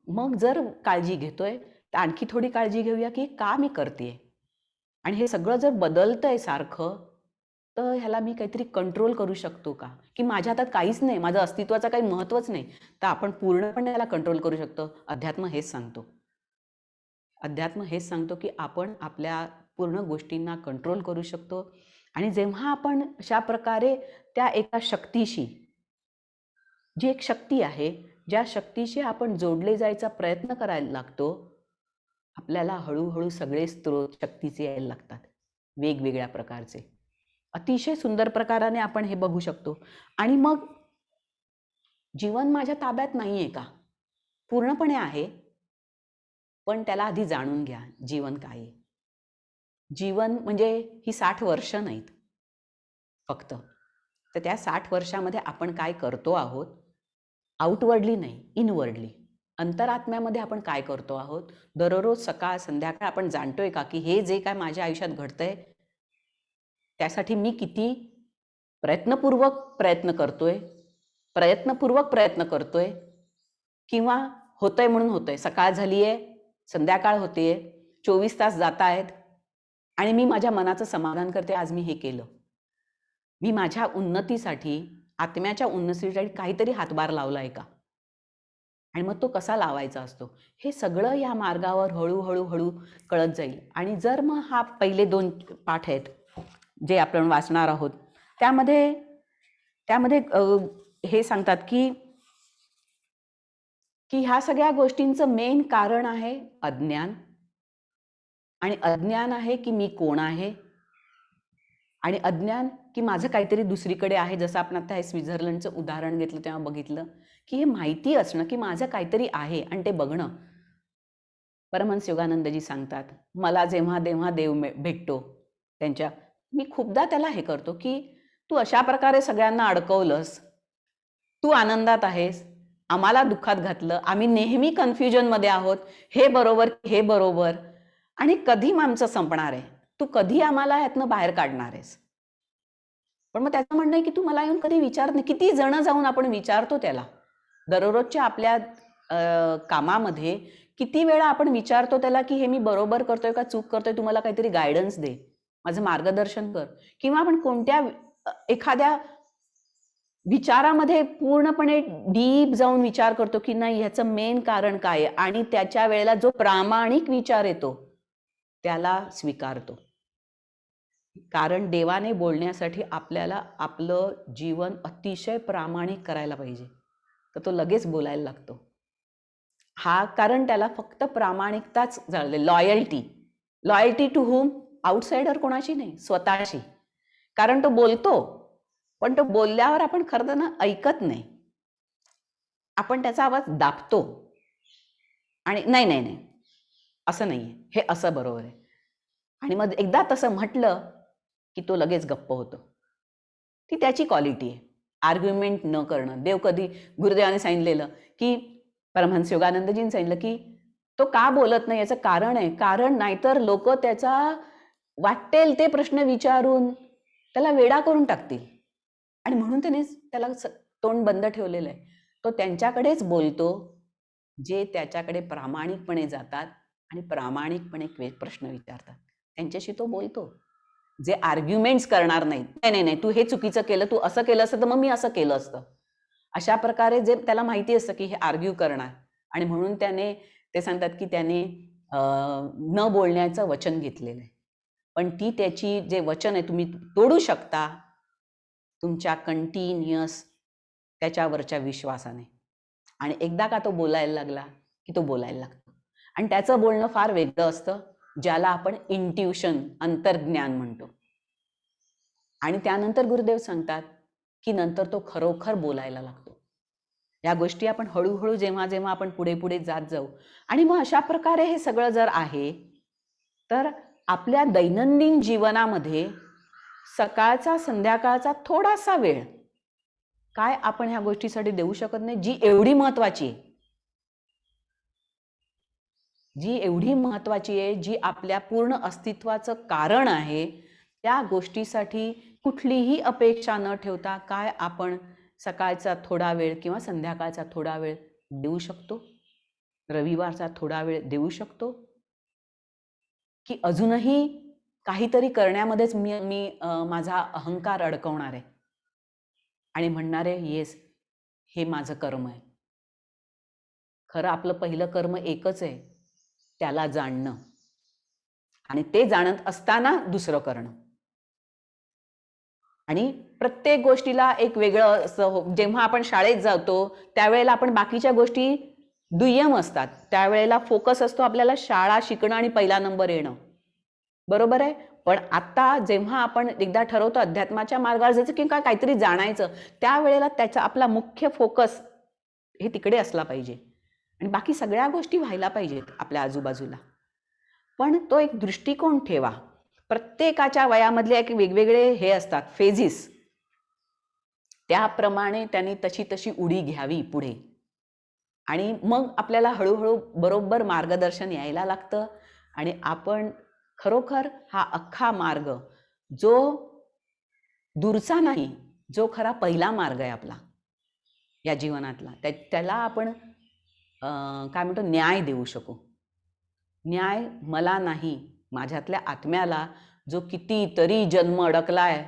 A: मग जर काळजी घेतोय, तर आणखी थोडी काळजी घेऊया की का मी करतेय? आणि हे सगळं जर बदलतंय सारखं, तर ह्याला मी काहीतरी कंट्रोल करू शकतो का? की माझ्या हातात काहीच नाही, माझं अस्तित्वाचं काही महत्त्वच नाही, तर आपण पूर्णपणे याला कंट्रोल करू शकतो. अध्यात्म हेच सांगतो. अध्यात्म हेच सांगतो की आपण आपल्या पूर्ण गोष्टींना कंट्रोल करू शकतो. आणि जेव्हा आपण अशा प्रकारे त्या एका शक्तीशी, जी एक शक्ती आहे, ज्या शक्तीशी आपण जोडले जायचा प्रयत्न करायला लागतो, आपल्याला हळूहळू सगळे स्रोत शक्तीचे यायला लागतात, वेगवेगळ्या प्रकारचे. अतिशय सुंदर प्रकाराने आपण हे बघू शकतो. आणि मग जीवन माझ्या ताब्यात नाहीये का? पूर्णपणे आहे, पण त्याला आधी जाणून घ्या, जीवन काय आहे. जीवन म्हणजे ही 60 वर्ष नाहीत फक्त. तर त्या 60 वर्षामध्ये आपण काय करतो आहोत, आउटवर्डली नाही, इनवर्डली. अंतरात्म्यामध्ये आपण काय करतो आहोत, दररोज सकाळ संध्याकाळ आपण जाणतोय का की हे जे काय माझ्या आयुष्यात घडतंय त्यासाठी मी किती प्रयत्नपूर्वक प्रयत्न करतोय, किंवा होतंय म्हणून होतंय. सकाळ झालीये, संध्याकाळ होतीये, 24 तास जात आहेत आणि मी माझ्या मनाचं समाधान करते, आज मी हे केलं. मी माझ्या उन्नतीसाठी, आत्म्याच्या उन्नतीसाठी काहीतरी हातभार लावला आहे का? आणि मग तो कसा लावायचा असतो, हे सगळं या मार्गावर हळू कळत जाईल. आणि जर मग हा पहिले 2 पाठ आहेत जे आपण वाचणार आहोत, त्यामध्ये त्यामध्ये हे सांगतात की ह्या सगळ्या गोष्टींचं मेन कारण आहे अज्ञान. आणि अज्ञान आहे की मी कोण आहे, आणि अज्ञान की माझं काहीतरी दुसरीकडे आहे. जसं आपण आता हे स्वित्झर्लंडचं उदाहरण घेतलं तेव्हा बघितलं की हे माहिती असणं की माझं काहीतरी आहे आणि ते बघणं. परमहंस योगानंदजी सांगतात, मला जेव्हा जेव्हा देव भेटतो त्यांच्या, मी खूपदा त्याला हे करतो की तू अशा प्रकारे सगळ्यांना अडकवलंस, तू आनंदात आहेस, आम्हाला दुःखात घातलं, आम्ही नेहमी कन्फ्युजनमध्ये आहोत, हे बरोबर हे बरोबर, आणि कधी आमचं संपणार आहे, तू कधी आम्हाला यातनं बाहेर काढणार आहेस. पण मग त्याचं म्हणणं आहे की तू मला येऊन कधी विचारत नाही. किती जण जाऊन आपण विचारतो त्याला दररोजच्या आपल्या कामामध्ये, किती वेळा आपण विचारतो त्याला की हे मी बरोबर करतोय का चूक करतोय, तू मला काहीतरी गायडन्स दे, माझं मार्गदर्शन कर. किंवा आपण कोणत्या एखाद्या विचारामध्ये पूर्णपणे डीप जाऊन विचार करतो की नाही ह्याचं मेन कारण काय आहे, आणि त्याच्या वेळेला जो प्रामाणिक विचार येतो त्याला स्वीकारतो. कारण देवाने बोलण्यासाठी आपल्याला आपलं जीवन अतिशय प्रामाणिक करायला पाहिजे, तर तो लगेच बोलायला लागतो. कारण त्याला फक्त प्रामाणिकताच जळले, लॉयल्टी टू हुम, आउटसाइडर कोणाशी नाही, स्वतःशी. कारण तो बोलतो, पण तो बोलल्यावर आपण खरं ना ऐकत नाही, आपण त्याचा आवाज दाबतो आणि नाही नाही नाही असं नाहीये, हे असं बरोबर आहे. आणि मग एकदा तसं म्हटलं की तो लगेच गप्प होतो. ती त्याची क्वालिटी आहे, आर्ग्युमेंट न करणं. गुरुदेवाने सांगितलेलं की परमहंस योगानंदजींनी सांगितलं की तो का बोलत नाही याचं कारण आहे. कारण नाहीतर लोक त्याचा वाटेल ते प्रश्न विचारून त्याला वेडा करून टाकतील, आणि म्हणून त्याने त्याला तोंड बंद ठेवलेलं आहे. तो त्यांच्याकडेच बोलतो जे त्याच्याकडे प्रामाणिकपणे जातात आणि प्रामाणिकपणे प्रश्न विचारतात, त्यांच्याशी तो बोलतो. जे आर्ग्युमेंट्स करणार नाहीत, नाही नाही तू हे चुकीचं केलं, तू असं केलं असतं तर मग मी असं केलं असतं, अशा प्रकारे जे त्याला माहिती असतं की हे आर्ग्यू करणार, आणि म्हणून ते सांगतात की त्याने न बोलण्याचं वचन घेतलेलं आहे. पण त्याची जे वचन आहे तुम्ही तोडू शकता तुमच्या कंटिन्युअस त्याच्यावरच्या विश्वासाने. आणि एकदा का तो बोलायला लागला की तो बोलायला लागतो, आणि त्याचं बोलणं फार वेगळं असतं, ज्याला आपण इंट्युशन, अंतर्ज्ञान म्हणतो. आणि त्यानंतर गुरुदेव सांगतात की नंतर तो खरोखर बोलायला लागतो. या गोष्टी आपण हळूहळू जेव्हा जेव्हा आपण पुढे पुढे जात जाऊ, आणि मग अशा प्रकारे हे सगळं जर आहे, तर आपल्या दैनंदिन जीवनामध्ये सकाळचा संध्याकाळचा थोडासा वेळ काय आपण ह्या गोष्टीसाठी देऊ शकत नाही, जी एवढी महत्वाची आहे, जी आपल्या पूर्ण अस्तित्वाचं कारण आहे. त्या गोष्टीसाठी कुठलीही अपेक्षा न ठेवता काय आपण सकाळचा थोडा वेळ किंवा संध्याकाळचा थोडा वेळ देऊ शकतो, रविवारचा थोडा वेळ देऊ शकतो, की अजूनही काहीतरी करण्यामध्येच मी मी माझा अहंकार अडकवणार आहे आणि म्हणणार आहे येस, हे माझं कर्म आहे. खरं आपलं पहिलं कर्म एकच आहे, त्याला जाणणं आणि ते जाणत असताना दुसरं करणं. आणि प्रत्येक गोष्टीला एक वेगळं असं जेव्हा आपण शाळेत जातो त्यावेळेला आपण बाकीच्या गोष्टी दुय्यम असतात. त्यावेळेला फोकस असतो आपल्याला शाळा शिकणं आणि पहिला नंबर येणं. बरोबर आहे? पण आता जेव्हा आपण एकदा ठरवतो अध्यात्माच्या मार्गावर जायचं की काहीतरी जाणायचं, त्यावेळेला त्याचा आपला मुख्य फोकस हे तिकडे असला पाहिजे आणि बाकी सगळ्या गोष्टी व्हायला पाहिजेत आपल्या आजूबाजूला. पण तो एक दृष्टिकोन ठेवा. प्रत्येकाच्या वयामधले एक वेगवेगळे हे असतात फेजिस, त्याप्रमाणे त्यांनी तशी तशी उडी घ्यावी पुढे आणि मग आपल्याला हळूहळू बरोबर मार्गदर्शन यायला लागतं आणि आपण खरोखर हा अख्खा मार्ग जो दूरचा नाही, जो खरा पहिला मार्ग आहे आपला या जीवनातला, त्याला आपण काय म्हणतो न्याय देऊ शकू. न्याय मला नाही, माझ्यातल्या आत्म्याला जो कितीतरी जन्म अडकलाय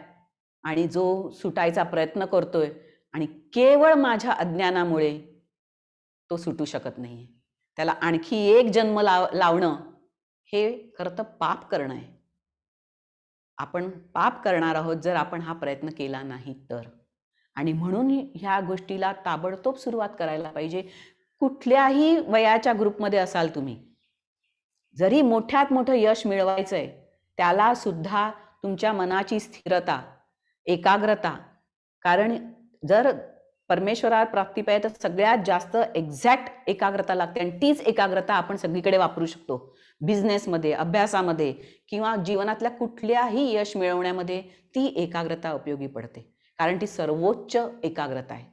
A: आणि जो सुटायचा प्रयत्न करतोय आणि केवळ माझ्या अज्ञानामुळे तो सुटू शकत नाहीये. त्याला आणखी एक जन्म लावणं हे खरं तर पाप करणं आहे. आपण पाप करणार आहोत जर आपण हा प्रयत्न केला नाही तर. आणि म्हणून ह्या गोष्टीला ताबडतोब सुरुवात करायला पाहिजे. कुठल्याही वयाच्या ग्रुपमध्ये असाल तुम्ही, जरी मोठ्यात मोठं यश मिळवायचंय, त्याला सुद्धा तुमच्या मनाची स्थिरता, एकाग्रता, कारण जर परमेश्वरात प्राप्ती पाहिजे तर सगळ्यात जास्त एक्झॅक्ट एकाग्रता लागते आणि तीच एकाग्रता आपण सगळीकडे वापरू शकतो. बिझनेसमध्ये, अभ्यासामध्ये किंवा जीवनातल्या कुठल्याही यश मिळवण्यामध्ये ती एकाग्रता उपयोगी पडते, कारण ती सर्वोच्च एकाग्रता आहे.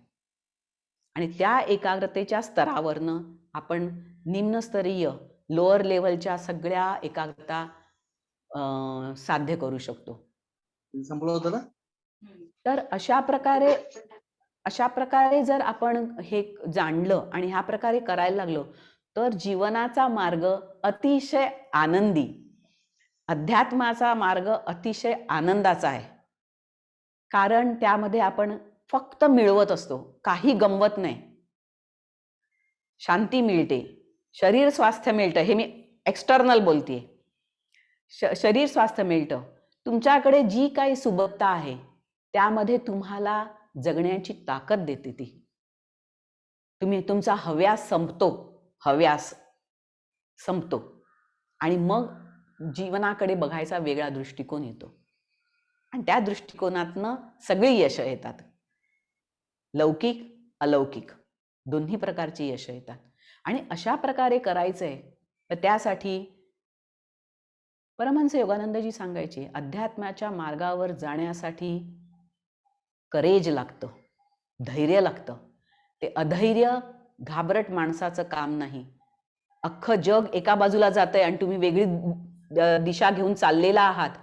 A: आणि त्या एकाग्रतेच्या स्तरावरनं आपण निम्नस्तरीय लोअर लेवलच्या सगळ्या एकाग्रता साध्य करू शकतो.
B: संपलं होतं ना?
A: तर अशा प्रकारे जर आपण हे जाणलं आणि ह्या प्रकारे करायला लागलो तर जीवनाचा मार्ग अतिशय आनंदी, अध्यात्माचा मार्ग अतिशय आनंदाचा आहे. कारण त्यामध्ये आपण फक्त मिळवत असतो, काही गमवत नाही. शांती मिळते, शरीर स्वास्थ्य मिळतं, हे मी एक्सटर्नल बोलतेय. शरीर स्वास्थ्य मिळतं. तुमच्याकडे जी काही सुबत्ता आहे त्यामध्ये तुम्हाला जगण्याची ताकद देते ती. तुमचा हव्यास संपतो आणि मग जीवनाकडे बघायचा वेगळा दृष्टिकोन येतो आणि त्या दृष्टिकोनातनं सगळी यश येतात. लौकिक, अलौकिक दोन्ही प्रकारची यश येतात. आणि अशा प्रकारे करायचंय तर त्यासाठी परमहंस योगानंदजी सांगायचे, अध्यात्माच्या मार्गावर जाण्यासाठी करेज लागतं, धैर्य लागतं. ते अधैर्य घाबरट माणसाचं काम नाही. अख्खं जग एका बाजूला जातंय आणि तुम्ही वेगळी दिशा घेऊन चाललेला आहात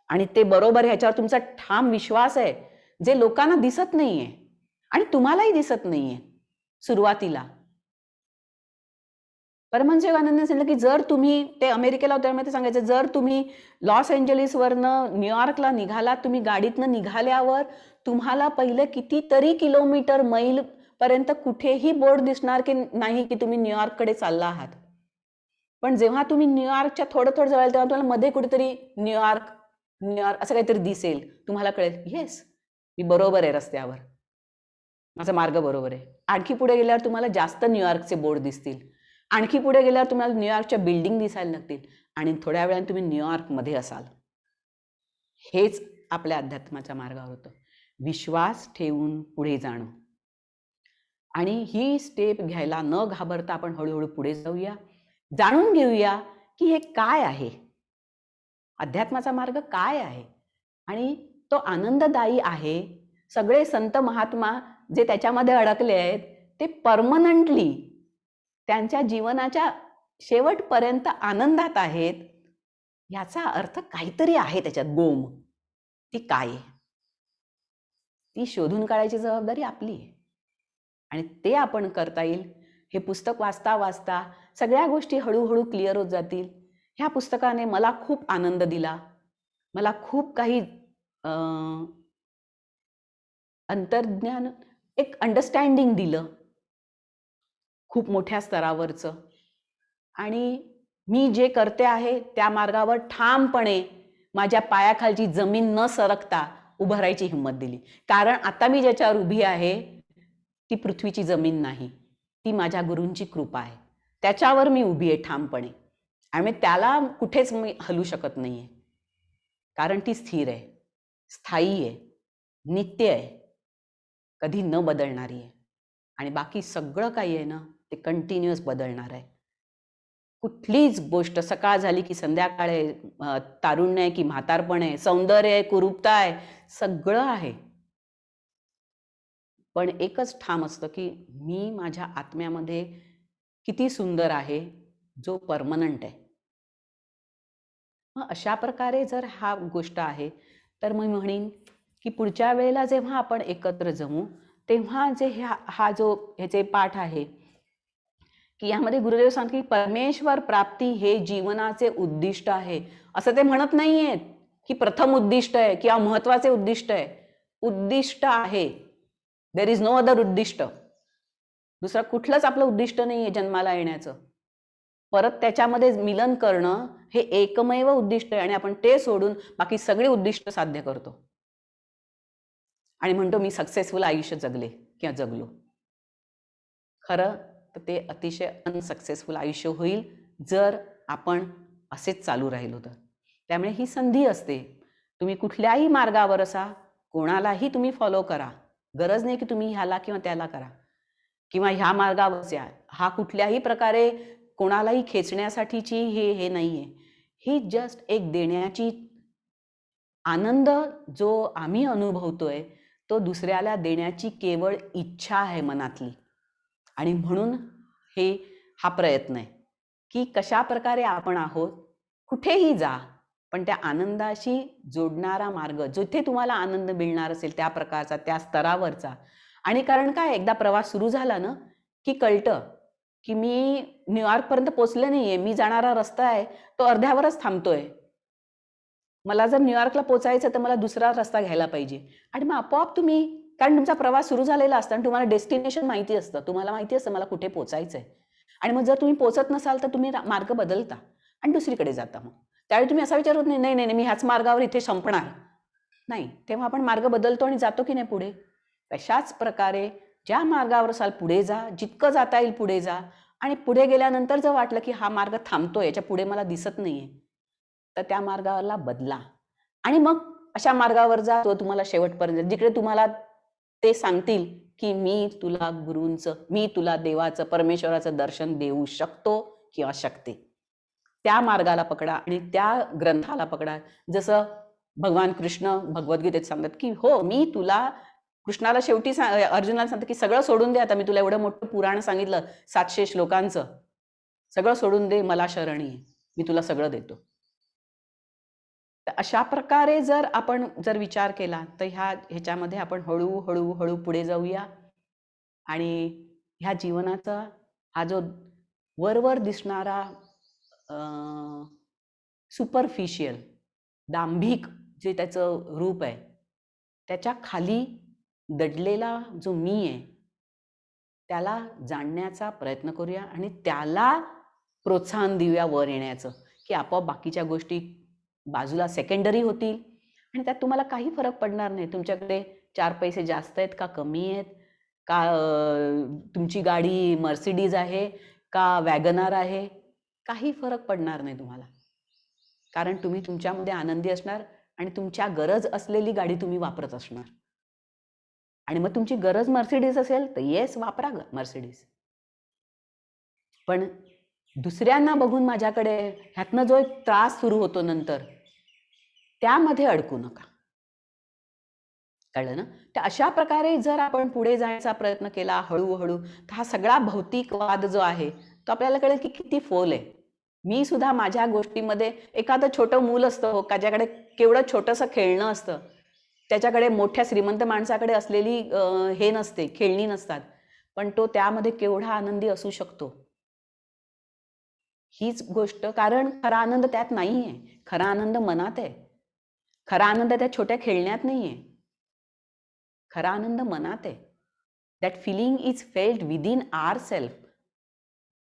A: आणि ते बरोबर ह्याच्यावर तुमचा ठाम विश्वास आहे, जे लोकांना दिसत नाहीये आणि तुम्हालाही दिसत नाहीये सुरुवातीला. परमहंस योगानंद सांगितलं की जर तुम्ही ते अमेरिकेला होते ते सांगायचं, जर तुम्ही लॉस एंजलिसवरनं न्यूयॉर्कला निघालात, तुम्ही गाडीतनं निघाल्यावर तुम्हाला पहिलं कितीतरी किलोमीटर मैल पर्यंत कुठेही बोर्ड दिसणार की नाही की तुम्ही न्यूयॉर्ककडे चालला आहात. पण जेव्हा तुम्ही न्यूयॉर्कच्या थोडं जाल तेव्हा तुम्हाला मध्ये कुठेतरी न्यूयॉर्क असं काहीतरी दिसेल. तुम्हाला कळेल येस, मी बरोबर आहे रस्त्यावर, माझा मार्ग बरोबर आहे. आणखी पुढे गेल्यावर तुम्हाला जास्त न्यूयॉर्कचे बोर्ड दिसतील. आणखी पुढे गेल्यावर तुम्हाला न्यूयॉर्कच्या बिल्डिंग दिसायला लागतील आणि थोड्या वेळाने तुम्ही न्यूयॉर्कमध्ये असाल. हेच आपल्या अध्यात्माच्या मार्गावर होतं. विश्वास ठेवून पुढे जाणं आणि ही स्टेप घ्यायला न घाबरता आपण हळूहळू पुढे जाऊया. जाणून घेऊया की हे काय आहे, अध्यात्माचा मार्ग काय आहे आणि तो आनंददायी आहे. सगळे संत महात्मा जे त्याच्यामध्ये अडकले आहेत ते परमनंटली त्यांच्या जीवनाच्या शेवटपर्यंत आनंदात आहेत. याचा अर्थ काहीतरी आहे त्याच्यात गोम. ती काय आहे ती शोधून काढायची जबाबदारी आपली आहे आणि ते आपण करता येईल. हे पुस्तक वाचता वाचता सगळ्या गोष्टी हळूहळू क्लिअर होत जातील. ह्या पुस्तकाने मला खूप आनंद दिला. मला खूप काही अंतर्ज्ञान, एक अंडरस्टँडिंग दिलं खूप मोठ्या स्तरावरचं. आणि मी जे करते आहे त्या मार्गावर ठामपणे माझ्या पायाखालची जमीन न सरकता उभं राहायची हिंमत दिली. कारण आता मी ज्याच्यावर उभी आहे ती पृथ्वीची जमीन नाही, ती माझ्या गुरूंची कृपा आहे. त्याच्यावर मी उभी आहे ठामपणे आणि त्याला कुठेच मी हलू शकत नाही आहे. कारण ती स्थिर आहे, स्थायी आहे, नित्य आहे, कधी न बदलणारी आहे. आणि बाकी सगळं काही आहे ना ते कंटिन्युअस बदलणार आहे. कुठलीच गोष्ट सकाळ झाली की संध्याकाळ आहे, तारुण्य आहे की म्हातारपण आहे, सौंदर्य आहे, कुरूपता आहे, सगळं आहे. पण एकच ठाम असतं की मी माझ्या आत्म्यामध्ये किती सुंदर आहे, जो परमनंट आहे. मग अशा प्रकारे जर हा गोष्ट आहे तर मी म्हणेन की पुढच्या वेळेला जेव्हा आपण एकत्र जमू तेव्हा जे हा जो ह्याचे पाठ आहे की यामध्ये गुरुदेव सांगतात की परमेश्वर प्राप्ती हे जीवनाचे उद्दिष्ट आहे. असं ते म्हणत नाहीयेत की प्रथम उद्दिष्ट आहे किंवा महत्वाचे उद्दिष्ट आहे. उद्दिष्ट आहे. देर इज नो अदर उद्दिष्ट. दुसरं कुठलंच आपलं उद्दिष्ट नाहीये जन्माला येण्याचं. परत त्याच्यामध्ये मिलन करणं हे एकमेव उद्दिष्ट आहे आणि आपण ते सोडून बाकी सगळी उद्दिष्ट साध्य करतो आणि म्हणतो मी सक्सेसफुल आयुष्य जगले किंवा जगलो. खरं तर ते अतिशय अनसक्सेसफुल आयुष्य होईल जर आपण असेच चालू राहिलो तर. त्यामुळे ही संधी असते. तुम्ही कुठल्याही मार्गावर असा, कोणालाही तुम्ही फॉलो करा. गरज नाही की तुम्ही ह्याला किंवा त्याला करा किंवा ह्या मार्गावर या. हा कुठल्याही प्रकारे कोणालाही खेचण्यासाठीची हे नाहीये. ही जस्ट एक देण्याची आनंद जो आम्ही अनुभवतोय तो दुसऱ्याला देण्याची केवळ इच्छा आहे मनातली. आणि म्हणून हा प्रयत्न आहे की कशा प्रकारे आपण आहोत, कुठेही जा पण त्या आनंदाशी जोडणारा मार्ग, जिथे तुम्हाला आनंद मिळणार असेल त्या प्रकारचा, त्या स्तरावरचा. आणि कारण काय, एकदा प्रवास सुरू झाला ना की कळतं की मी न्यूयॉर्कपर्यंत पोचले नाहीये, मी जाणारा रस्ता आहे तो अर्ध्यावरच थांबतोय. मला जर न्यूयॉर्कला पोचायचं तर मला दुसरा रस्ता घ्यायला पाहिजे. आणि मग आपोआप तुम्ही, कारण तुमचा प्रवास सुरू झालेला असतो आणि तुम्हाला डेस्टिनेशन माहिती असतं, तुम्हाला माहिती असतं मला कुठे पोचायचंय. आणि मग जर तुम्ही पोचत नसाल तर तुम्ही मार्ग बदलता आणि दुसरीकडे जाता. मग त्यावेळी तुम्ही असा विचार होत नाही, नाही नाही मी ह्याच मार्गावर इथे संपणार नाही. तेव्हा आपण मार्ग बदलतो आणि जातो की नाही पुढे. तशाच प्रकारे ज्या मार्गावर असाल पुढे जा, जितकं जाता येईल पुढे जा. आणि पुढे गेल्यानंतर जर वाटलं की हा मार्ग थांबतोय, याच्या पुढे मला दिसत नाहीये, तर त्या मार्गाला बदला आणि मग अशा मार्गावर जा तो तुम्हाला शेवटपर्यंत, जिकडे तुम्हाला ते सांगतील की मी तुला गुरूंचं, मी तुला देवाचं, परमेश्वराचं दर्शन देऊ शकतो किंवा शकते. त्या मार्गाला पकडा आणि त्या ग्रंथाला पकडा. जसं भगवान कृष्ण भगवद्गीतेत सांगतात की हो, मी तुला, कृष्णाला शेवटी अर्जुनाला सांगतात की सगळं सोडून दे, आता मी तुला एवढं मोठं पुराण सांगितलं 700 श्लोकांचं, सगळं सोडून दे, मला शरणी आहे, मी तुला सगळं देतो. तर अशा प्रकारे जर आपण विचार केला तर ह्याच्यामध्ये आपण हळू पुढे जाऊया आणि ह्या जीवनाचा हा जो वरवर दिसणारा सुपरफिशियल, दांभिक जे त्याचं रूप आहे, त्याच्या खाली दडलेला जो मी आहे त्याला जाणण्याचा प्रयत्न करूया आणि त्याला प्रोत्साहन देऊया वर येण्याचं, की आपोआप बाकीच्या गोष्टी बाजूला सेकंडरी होतील आणि त्यात तुम्हाला काही फरक पडणार नाही. तुमच्याकडे 4 पैसे जास्त आहेत का कमी आहेत, का तुमची गाडी मर्सिडीज आहे का वॅगनार आहे, काही फरक पडणार नाही तुम्हाला. कारण तुम्ही तुमच्यामध्ये आनंदी असणार आणि तुमच्या गरज असलेली गाडी तुम्ही वापरत असणार. आणि मग तुमची गरज मर्सिडीज असेल तर येस, वापरा मर्सिडीज. पण दुसऱ्यांना बघून माझ्याकडे ह्यातनं जो एक त्रास सुरू होतो नंतर, त्यामध्ये अडकू नका. कळलं ना? तर अशा प्रकारे जर आपण पुढे जाण्याचा प्रयत्न केला हळूहळू, तर हा सगळा भौतिकवाद जो आहे तो आपल्याला कळेल की किती फोल आहे. मी सुद्धा माझ्या गोष्टीमध्ये, एखादं छोटं मूल असतं हो, ज्याच्याकडे केवढं छोटंसं खेळणं असतं, त्याच्याकडे मोठ्या श्रीमंत माणसाकडे असलेली हे नसते, खेळणी नसतात, पण तो त्यामध्ये केवढा आनंदी असू शकतो. हीच गोष्ट, कारण खरा आनंद त्यात नाही आहे, खरा आनंद मनात आहे. खरा आनंद त्या छोट्या खेळण्यात नाहीये. खरा आनंद मनात आहे. That feeling is felt within our self.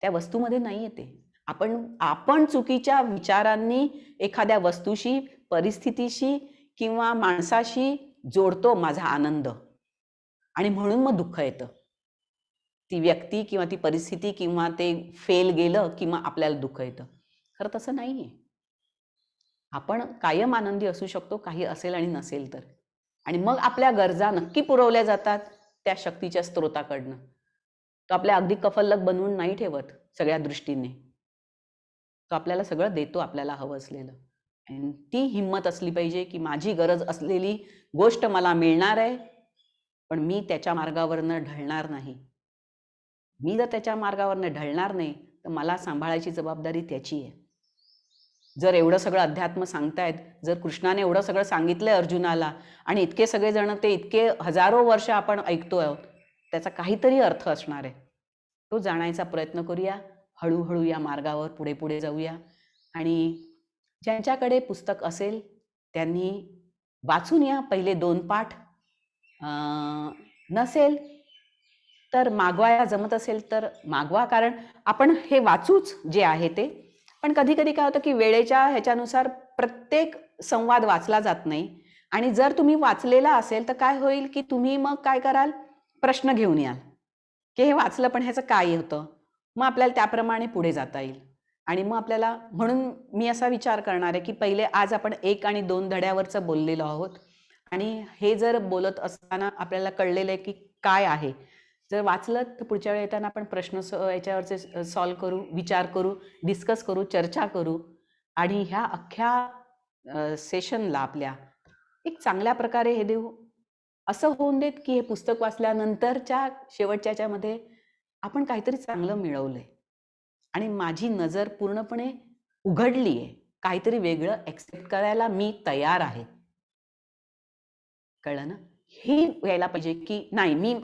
A: त्या वस्तूमध्ये नाही येते. आपण चुकीच्या विचारांनी एखाद्या वस्तूशी, परिस्थितीशी किंवा माणसाशी जोडतो माझा आनंद आणि म्हणून मग दुःख येतं. ती व्यक्ती किंवा ती परिस्थिती किंवा ते फेल गेलं किंवा आपल्याला दुःख येतं. खरं तसं नाहीये. आपण कायम आनंदी असू शकतो, काही असेल आणि नसेल तर. आणि मग आपल्या गरजा नक्की पुरवल्या जातात त्या शक्तीच्या स्रोताकडनं. तो आपल्या अगदी कफल्लक बनवून नाही ठेवत सगळ्या दृष्टीने. तो आपल्याला सगळं देतो आपल्याला हवं असलेलं. आणि ती हिंमत असली पाहिजे की माझी गरज असलेली गोष्ट मला मिळणार आहे, पण मी त्याच्या मार्गावरनं ढळणार नाही. मी जर त्याच्या मार्गावरनं ढळणार नाही, तर मला सांभाळायची जबाबदारी त्याची आहे. जर एवढं सगळं अध्यात्म सांगतायत, जर कृष्णाने एवढं सगळं सांगितलंय अर्जुनाला आणि इतके सगळेजण ते इतके हजारो वर्ष आपण ऐकतोय आहोत, त्याचा काहीतरी अर्थ असणार आहे. तो जाणायचा प्रयत्न करूया. हळूहळू या मार्गावर पुढे पुढे जाऊया. आणि ज्यांच्याकडे पुस्तक असेल त्यांनी वाचून या पहिले 2 पाठ. नसेल तर मागवायला जमत असेल तर मागवा, कारण आपण हे वाचूच जे आहे ते. पण कधी कधी काय होतं की वेळेच्या ह्याच्यानुसार प्रत्येक संवाद वाचला जात नाही. आणि जर तुम्ही वाचलेला असेल तर काय होईल की तुम्ही मग काय कराल, प्रश्न घेऊन याल की हे वाचलं पण ह्याचं काय होतं. मग आपल्याला त्याप्रमाणे पुढे जाता येईल. आणि मग आपल्याला, म्हणून मी असा विचार करणार आहे की पहिले आज आपण 1 आणि 2 धड्यावरचं बोललेलो आहोत. आणि हे जर बोलत असताना आपल्याला कळलेलं आहे की काय आहे, जर वाचलं तर पुढच्या वेळी येताना आपण प्रश्न याच्यावरचे सॉल्व करू, विचार करू, डिस्कस करू, चर्चा करू. आणि ह्या अख्ख्या सेशनला आपल्या एक चांगल्या प्रकारे हे देऊ. असं होऊन देत की हे पुस्तक वाचल्यानंतरच्या शेवटच्या ह्याच्यामध्ये आपण काहीतरी चांगलं मिळवलंय आणि माझी नजर पूर्णपणे उघडली आहे. काहीतरी वेगळं एक्सेप्ट करायला मी तयार आहे. कळलं ना? ही यायला पाहिजे की नाही, मी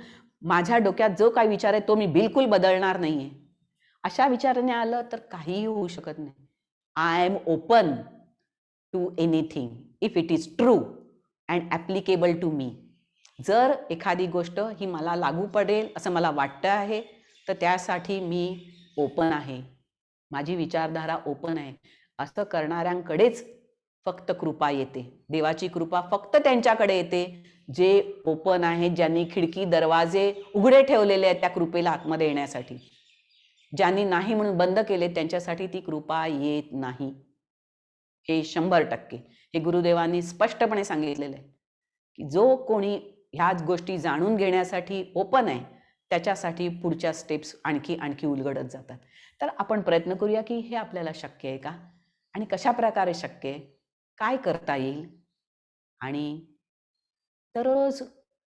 A: माझ्या डोक्यात जो काही विचार आहे तो मी बिलकुल बदलणार नाहीये. अशा विचाराने आलं तर काहीही होऊ शकत नाही. I am open to anything if it is true and applicable to me. जर एखादी गोष्ट ही मला लागू पडेल असं मला वाटतं आहे, तर त्यासाठी मी ओपन आहे. माझी विचारधारा ओपन आहे. असं करणाऱ्यांकडेच फक्त कृपा येते. देवाची कृपा फक्त त्यांच्याकडे येते जे ओपन आहेत, ज्यांनी खिडकी दरवाजे उघडे ठेवलेले आहेत त्या कृपेला आतमध्ये येण्यासाठी. ज्यांनी नाही म्हणून बंद केले त्यांच्यासाठी ती कृपा येत नाही. हे 100%. हे गुरुदेवांनी स्पष्टपणे सांगितलेलं आहे की जो कोणी ह्याच गोष्टी जाणून घेण्यासाठी ओपन आहे त्याच्यासाठी पुढच्या स्टेप्स आणखी आणखी उलगडत जातात. तर आपण प्रयत्न करूया की हे आपल्याला शक्य आहे का, आणि कशा प्रकारे शक्य आहे, काय करता येईल. आणि दररोज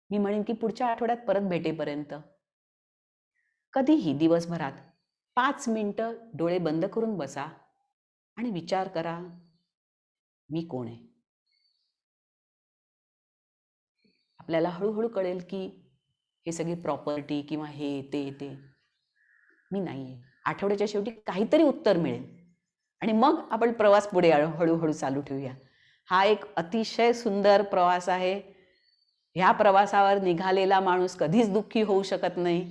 A: मी म्हणेन की पुढच्या आठवड्यात परत भेटेपर्यंत कधीही दिवसभरात 5 मिनिटं डोळे बंद करून बसा आणि विचार करा, मी कोण आहे. आपल्याला हळूहळू कळेल की हे सगळी प्रॉपर्टी किंवा हे ते मी नाही आहे. आठवड्याच्या शेवटी काहीतरी उत्तर मिळेल आणि मग आपण प्रवास पुढे हळूहळू चालू ठेवूया. हा एक अतिशय सुंदर प्रवास आहे. ह्या प्रवासावर निघालेला माणूस कधीच दुःखी होऊ शकत नाही.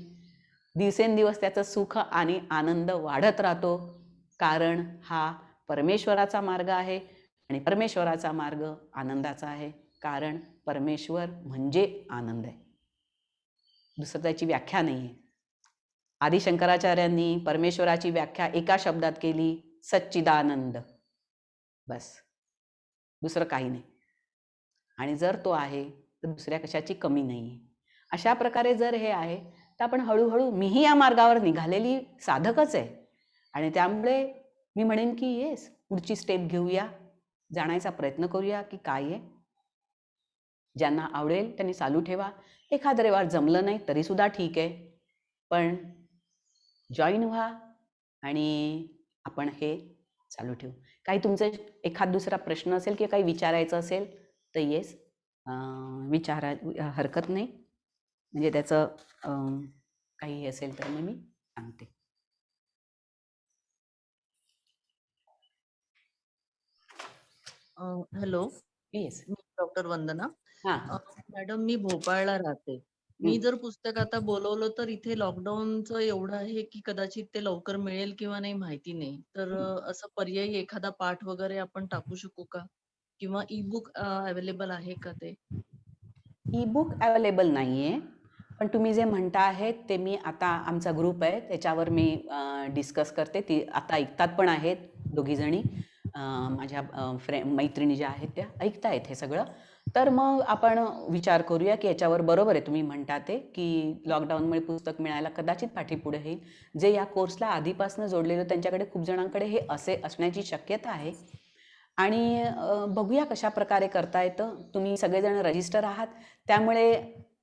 A: दिवसेंदिवस त्याचं सुख आणि आनंद वाढत राहतो, कारण हा परमेश्वराचा मार्ग आहे आणि परमेश्वराचा मार्ग आनंदाचा आहे, कारण परमेश्वर म्हणजे आनंद आहे. दुसरं त्याची व्याख्या नाही आहे. आदिशंकराचार्यांनी परमेश्वराची व्याख्या एका शब्दात केली, सच्चिदानंद. बस, दुसरं काही नाही. आणि जर तो आहे तर दुसऱ्या कशाची कमी नाही आहे. अशा प्रकारे जर हे आहे तर आपण हळूहळू, मीही या मार्गावर निघालेली साधकच आहे आणि त्यामुळे मी म्हणेन की येस, पुढची स्टेप घेऊया, जाण्याचा प्रयत्न करूया की काय आहे. ज्यांना आवडेल त्यांनी चालू ठेवा. एखाद रविवार जमलं नाही तरीसुद्धा ठीक आहे, पण जॉईन व्हा आणि आपण हे चालू ठेवू. काही तुमचे एखाद दुसरा प्रश्न असेल किंवा काही विचारायचं असेल तर येस, विचारा, हरकत नाही. म्हणजे त्याचं काही हे असेल तर मग मी सांगते.
C: हॅलो.
A: येस.
B: मी डॉक्टर वंदना.
A: हां.
B: मॅडम मी भोपाळला राहते. मी
A: हं.
B: जर पुस्तक आता बोलवलं तर इथे लॉकडाऊनचं एवढं आहे की कदाचित ते लवकर मिळेल किंवा नाही माहिती नाही. तर असं पर्यायी एखादा पाठ वगैरे आपण टाकू शकू का? किंवा ई-बुक अवेलेबल आहे का ते?
A: ई-बुक अवेलेबल नाहीये. पण तुम्ही जे म्हणता आहेत ते मी आता आमचा ग्रुप आहे त्याच्यावर मी डिस्कस करते. ती आता ऐकतात पण आहेत दोघीजणी. माझ्या मैत्रिणी ज्या आहेत त्या ऐकतायत हे सगळं. तर मग आपण विचार करूया की याच्यावर बरोबर आहे तुम्ही म्हणता ते की लॉकडाऊनमुळे पुस्तक मिळायला कदाचित पाठीपुढे येईल. जे या कोर्सला आधीपासून जोडलेलं त्यांच्याकडे खूप जणांकडे हे असे असण्याची शक्यता आहे. आणि बघूया कशा प्रकारे करता येतं. तुम्ही सगळेजण रजिस्टर आहात त्यामुळे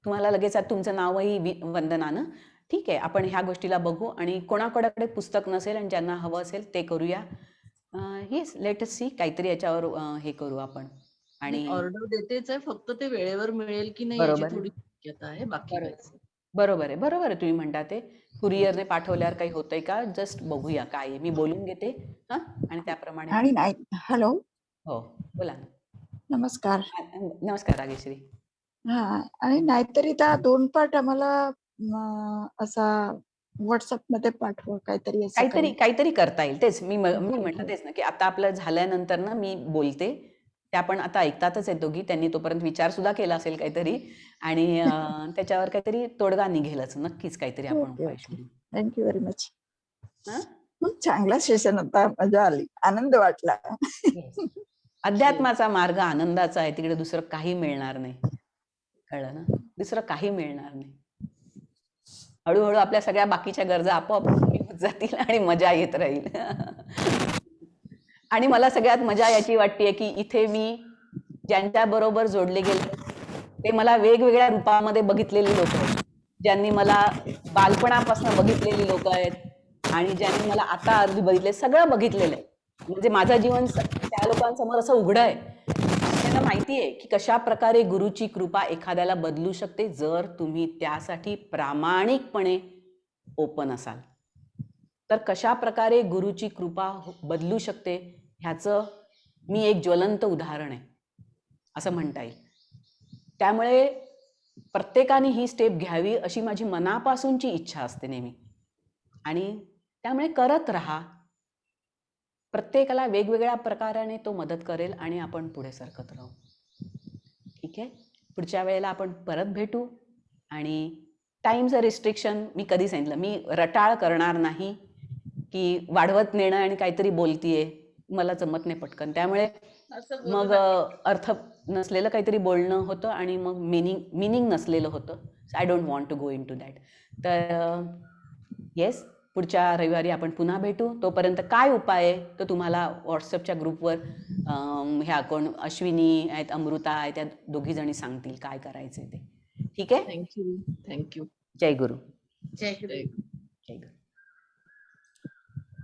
A: तुम्हाला लगेच आता तुमचं नावही वंदना ना? ठीक आहे आपण ह्या गोष्टीला बघू आणि कोणाकोणाकडे पुस्तक नसेल आणि ज्यांना हवं असेल ते करूया. येस लेट अस सी काहीतरी याच्यावर हे करू आपण.
B: मी
A: आणि
B: ऑर्डर देतेच आहे. फक्त ते वेळेवर मिळेल की नाही याची
A: बरोबर आहे.
B: थोडी शक्यता आहे. बाकी
A: बरोबर.
B: काहीच नाही.
A: बरोबर आहे. बरोबर आहे तुम्ही म्हणता ते. कुरिअरने पाठवल्यावर काही होतंय का? जस्ट बघूया काय आहे. मी बोलून घेते हां आणि त्याप्रमाणे
C: आणि नाही हॅलो
A: हो, बोला ना.
C: नमस्कार.
A: नमस्कार रागेश्री.
C: हा आणि नाहीतरी त्या 2 पाठ आम्हाला असा WhatsAppमध्ये पाठवा काहीतरी असं
A: काहीतरी
C: करू.
A: काहीतरी करता येईल. तेच मी
C: हो,
A: म्हटलं
C: हो.
A: तेच ना, की आता आपलं झाल्यानंतर ना मी बोलते. त्या पण आता ऐकतातच आहेत दोघी. त्यांनी तोपर्यंत विचार सुद्धा केला असेल काहीतरी आणि त्याच्यावर काहीतरी तोडगा निघेलच. नक्कीच काहीतरी आपण
C: ओके,
A: उपाय
C: ओके.
A: शोधू.
C: Thank you very much.
A: हां?
C: खूप चांगला सेशन होता. मजा आली. आनंद वाटला.
A: येस. अध्यात्माचा मार्ग आनंदाचा आहे. तिकडे दुसरं काही मिळणार नाही. कळलं ना? दुसरं काही मिळणार नाही. हळू-हळू आपल्या सगळ्या बाकीच्या गरजा आपोआप कमी होत जातील आणि मजा येत राहील. आणि मला सगळ्यात मजा याची वाटतेय की इथे मी ज्यांच्याबरोबर जोडले गेले ते मला वेगवेगळ्या रूपामध्ये बघितलेली लोक आहेत. ज्यांनी मला बालपणापासून बघितलेली लोक आहेत आणि ज्यांनी मला आता अगदी बघितले सगळं बघितलेलं आहे. म्हणजे माझं जीवन त्या लोकांसमोर असं उघडं आहे. त्यांना माहिती आहे की कशा प्रकारे गुरुची कृपा एखाद्याला बदलू शकते जर तुम्ही त्यासाठी प्रामाणिकपणे ओपन असाल. तर कशा प्रकारे गुरुची कृपा बदलू शकते ह्याचं मी एक ज्वलंत उदाहरण आहे असं म्हणता येईल. त्यामुळे प्रत्येकाने ही स्टेप घ्यावी अशी माझी मनापासूनची इच्छा असते नेहमी आणि त्यामुळे करत राहा. प्रत्येकाला वेगवेगळ्या प्रकाराने तो मदत करेल आणि आपण पुढे सरकत राहू. ठीक आहे. पुढच्या वेळेला आपण परत भेटू आणि टाईमचं रिस्ट्रिक्शन मी कधी सांगितलं मी रटाळ करणार नाही की वाढवत नेणं आणि काहीतरी बोलतीये मला जमत नाही पटकन. त्यामुळे
B: असं बोलू
A: मग
B: नका.
A: अर्थ नसलेलं काहीतरी बोलणं होतं आणि मग मीनिंग नसलेलं होतं. So I don't want to go into that. तर येस पुढच्या रविवारी आपण पुन्हा भेटू. तोपर्यंत काय उपाय आहे तो तुम्हाला व्हॉट्सअपच्या ग्रुपवर ह्या कोण अश्विनी आहेत अमृता आहे त्या दोघी जणी सांगतील काय करायचं ते. ठीक आहे.
B: Thank you. Thank you.
A: जय गुरु.
B: जय गुरु.
A: जय गुरु.